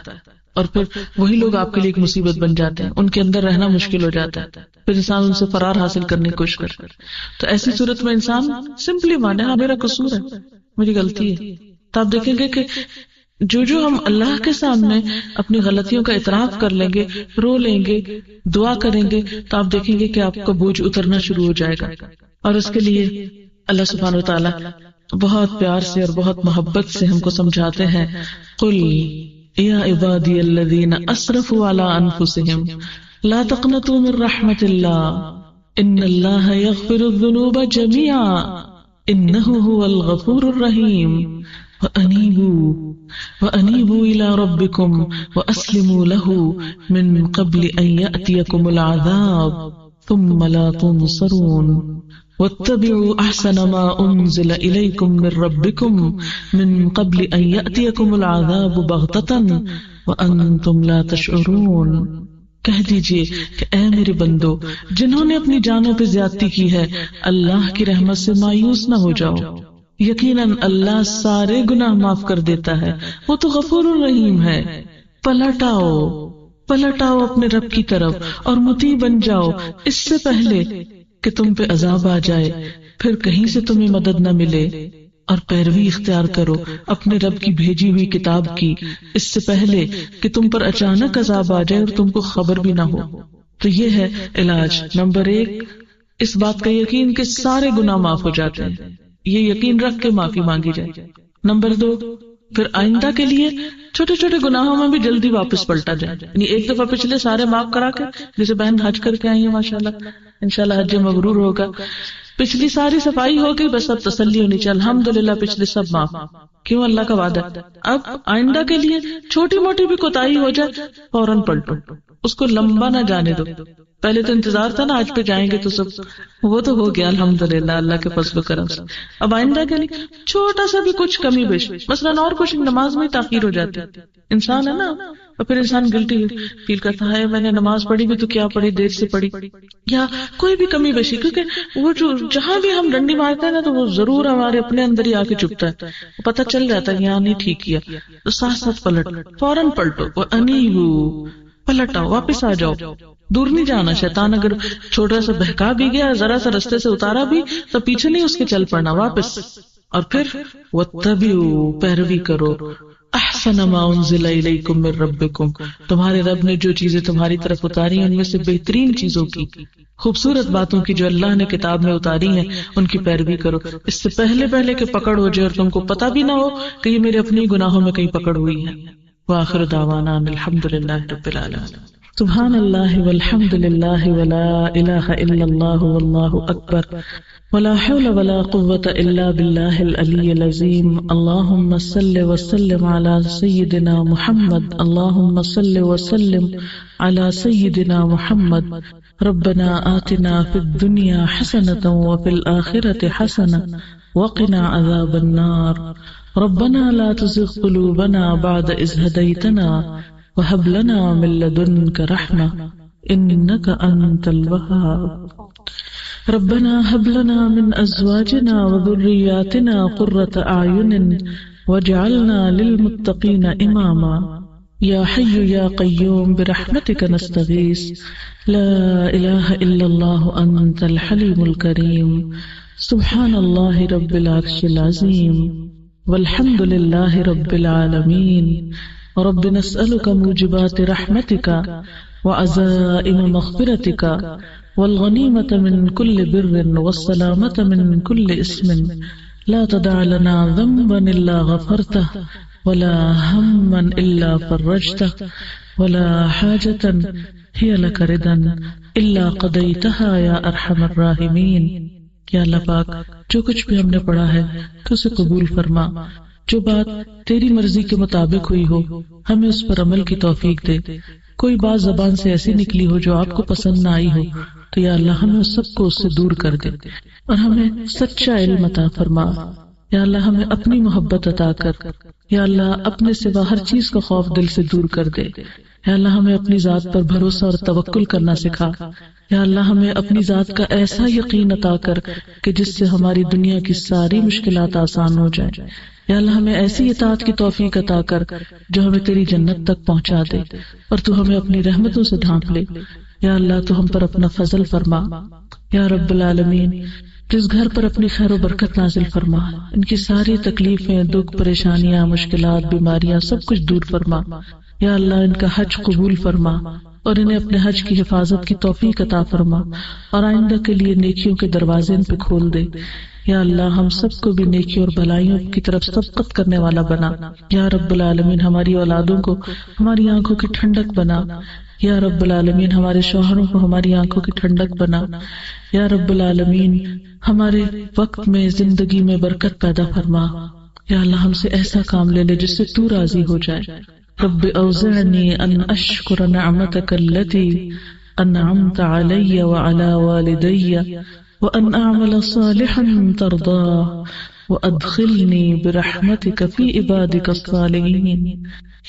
اور پھر وہی لوگ آپ کے لیے ایک مصیبت بن جاتے ہیں، ان کے اندر رہنا مشکل ہو جاتا ہے، پھر انسان ان سے فرار حاصل کرنے کی کوشش کرتا ہے۔ تو ایسی صورت میں انسان سمپلی مانے ہاں میرا قصور ہے، میری غلطی ہے۔ تو آپ دیکھیں گے کہ جو ہم اللہ کے سامنے اپنی غلطیوں کا اعتراف کر لیں گے، رو لیں گے، دعا کریں گے، تو آپ دیکھیں گے کہ آپ کا بوجھ اترنا شروع ہو جائے گا، اور اس کے لیے اللہ سبحانہ وتعالی بہت پیار سے اور بہت محبت سے ہم کو سمجھاتے ہیں، قل یا عبادی الذین اسرفوا علی انفسہم لا تقنطوا من رحمت اللہ ان اللہ یغفر الذنوب جميعا انہ هو الغفور الرحیم وَأَنِيبُوا إِلَىٰ رَبِّكُمْ وَأَسْلِمُوا لَهُ مِن قَبْلِ أَن يَأْتِيَكُمُ الْعَذَابُ ثُمَّ لَا تُنصَرُونَ وَاتَّبِعُوا أَحْسَنَ مَا أُنزِلَ إِلَيْكُم مِّن رَّبِّكُم مِّن قَبْلِ أَن يَأْتِيَكُمُ الْعَذَابُ بَغْتَةً وَأَنتُمْ لَا تَشْعُرُونَ۔ کہہ دیجئے کہ اے میرے بندو جنہوں نے اپنی جانوں پہ زیادتی کی ہے، اللہ کی رحمت سے مایوس نہ ہو جاؤ، یقیناً اللہ سارے گناہ معاف کر دیتا ہے، وہ تو غفور الرحیم ہے۔ پلٹ آؤ اپنے رب کی طرف اور مطیع بن جاؤ اس سے پہلے کہ تم پہ عذاب آ جائے، پھر کہیں سے تمہیں مدد نہ ملے، اور پیروی اختیار کرو اپنے رب کی بھیجی ہوئی کتاب کی اس سے پہلے کہ تم پر اچانک عذاب آ جائے اور تم کو خبر بھی نہ ہو۔ تو یہ ہے علاج۔ نمبر 1 اس بات کا یقین کہ سارے گناہ معاف ہو جاتے ہیں، یہ یقین رکھ کے معافی مانگی جائے۔ نمبر 2 پھر آئندہ کے لیے چھوٹے چھوٹے گناہوں میں بھی جلدی واپس پلٹا جائے، یعنی ایک دفعہ پچھلے سارے معاف کرا کے، جیسے بہن حج کر کے آئی ہے ماشاءاللہ، انشاءاللہ حج مبرور ہوگا، پچھلی ساری صفائی ہو گئی، بس اب تسلی ہونی چاہیے الحمدللہ پچھلے سب معاف، کیوں اللہ کا وعدہ۔ اب آئندہ کے لیے چھوٹی موٹی بھی کوتاہی ہو جائے فوراً پلٹو، اس کو لمبا نہ جانے دو۔ پہلے تو انتظار تھا نا آج پہ جائیں گے تو سب، وہ تو ہو گیا الحمدللہ اللہ کے فضل و کرم سے۔ اب آئندہ کے لیے چھوٹا سا بھی کچھ کمی بیش، مثلاً اور کچھ نماز میں تاخیر ہو جاتی ہے، انسان ہے نا، اور پھر انسان گلٹی فیل کرتا ہے میں نے نماز پڑھی بھی تو کیا پڑھی، دیر سے پڑھی، یا کوئی بھی کمی بیشی، کیونکہ وہ جو جہاں بھی ہم ڈنڈی مارتے ہیں نا تو وہ ضرور ہمارے اپنے اندر ہی آ کے چپتا ہے، پتہ چل جاتا ہے یہاں نہیں ٹھیک کیا، تو ساتھ ساتھ فوراً پلٹو، وَأَنِيبُوا پلٹ آؤ، واپس آ جاؤ، دور نہیں جانا۔ شیطان اگر چھوٹا سا بہکا بھی گیا، ذرا سا رستے سے اتارا بھی، تو پیچھے نہیں اس کے چل پڑنا، واپس۔ اور پھر وَاتَّبِعُوا پیروی کرو، احسن ما انزل الیکم من ربکم تمہارے رب نے جو چیزیں تمہاری طرف اتاری ہیں ان میں سے بہترین چیزوں کی، خوبصورت باتوں کی جو اللہ نے کتاب میں اتاری ہیں ان کی پیروی کرو، اس سے پہلے کہ پکڑ ہو جائے اور تم کو پتہ بھی نہ ہو کہ یہ میرے اپنے گناہوں میں کہیں پکڑ ہوئی ہے۔ وآخر دعوانا الحمد للہ رب العالمین۔ سبحان اللہ والحمد للہ ولا الہ الا اللہ واللہ اکبر ولا حول ولا قوة الا باللہ العلی العظیم۔ اللہم صل وسلم علی سیدنا محمد، اللہم صل وسلم علی سیدنا محمد۔ ربنا آتنا فی الدنیا حسنة وفی الآخرة حسنة وقنا عذاب النار۔ ربنا لا تزغ قلوبنا بعد إذ هديتنا وهب لنا من لدنك رحمة إنك أنت الوهاب۔ ربنا هب لنا من أزواجنا وذرياتنا قرة أعين واجعلنا للمتقين إماما۔ يا حي يا قيوم برحمتك نستغيث، لا إله إلا الله أنت الحليم الكريم۔ سبحان الله رب العرش العظيم والحمد لله رب العالمين۔ رب نسألك موجبات رحمتك وعزائم مغفرتك والغنيمة من كل بر والسلامة من كل اسم، لا تدع لنا ذنبا إلا غفرته ولا هما إلا فرجته ولا حاجة هي لك ردا إلا قضيتها يا أرحم الراحمين۔ یا اللہ پاک جو کچھ بھی ہم نے پڑھا ہے تو اسے قبول فرما، جو بات تیری مرضی کے مطابق ہوئی ہو ہمیں اس پر عمل کی توفیق دے، کوئی بات زبان سے ایسی نکلی ہو جو آپ کو پسند نہ آئی ہو تو یا اللہ ہمیں اس سب کو اس سے دور کر دے اور ہمیں سچا علم عطا فرما۔ یا اللہ ہمیں اپنی محبت عطا کر، یا اللہ اپنے سوا ہر چیز کا خوف دل سے دور کر دے۔ یا اللہ ہمیں اپنی ذات پر بھروسہ اور توکل کرنا سکھا. یا اللہ ہمیں اپنی ذات کا ایسا یقین عطا کر کہ جس سے ہماری دنیا کی ساری مشکلات آسان ہو جائیں. یا اللہ ہمیں ایسی اطاعت کی توفیق عطا کر جو ہمیں تیری جنت تک پہنچا دے اور تو ہمیں اپنی رحمتوں سے ڈھانپ لے. یا اللہ تو ہم پر اپنا فضل فرما. یا رب العالمین جس گھر پر اپنی خیر و برکت نازل فرما، ان کی ساری تکلیفیں، دکھ، پریشانیاں، مشکلات، بیماریاں سب کچھ دور فرما. یا اللہ ان کا حج قبول فرما اور انہیں اپنے حج کی حفاظت کی توفیق عطا فرما اور آئندہ کے لیے نیکیوں کے دروازے ان پہ کھول دے. یا اللہ ہم سب کو بھی نیکی اور بھلائیوں کی طرف سبقت کرنے والا بنا. یا رب العالمین ہماری اولادوں کو ہماری آنکھوں کی ٹھنڈک بنا. یا رب العالمین ہمارے شوہروں کو ہماری آنکھوں کی ٹھنڈک بنا. یا رب العالمین ہمارے وقت میں، زندگی میں برکت پیدا فرما. یا اللہ ہم سے ایسا کام لے لے جس سے تو راضی ہو جائے. رب اوزعنی ان اشکر نعمتک التی انعمت علی وعلی والدی وان اعمل صالحا ترضاه وادخلنی برحمتک فی عبادک الصالحین.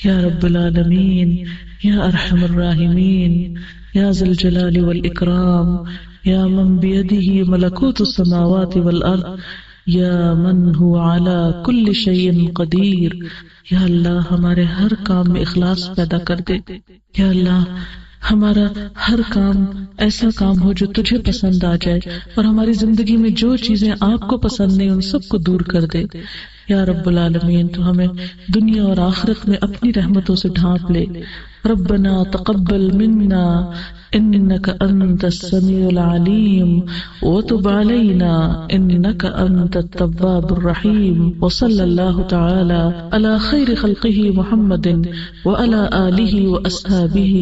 یا رب العالمین یا ارحم الراحمین یا ذی الجلال والاکرام یا من بیدہ ملکوت السماوات والارض یا من هو علی کل شیء قدیر. یا اللہ ہمارے ہر کام میں اخلاص پیدا کر دے. یا اللہ ہمارا ہر کام ایسا کام ہو جو تجھے پسند آ جائے اور ہماری زندگی میں جو چیزیں آپ کو پسند نہیں ان سب کو دور کر دے. یا رب العالمین تو ہمیں دنیا اور آخرت میں اپنی رحمتوں سے ڈھانپ لے. ربنا تقبل منا انك انت السميع العليم وتب علينا انك انت التواب الرحيم. وصلى الله تعالى على خير خلقه محمد وعلى آله واصحابه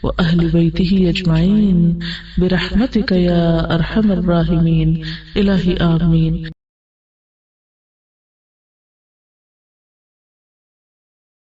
واهل بيته اجمعين برحمتك يا ارحم الراحمين. الہی آمین.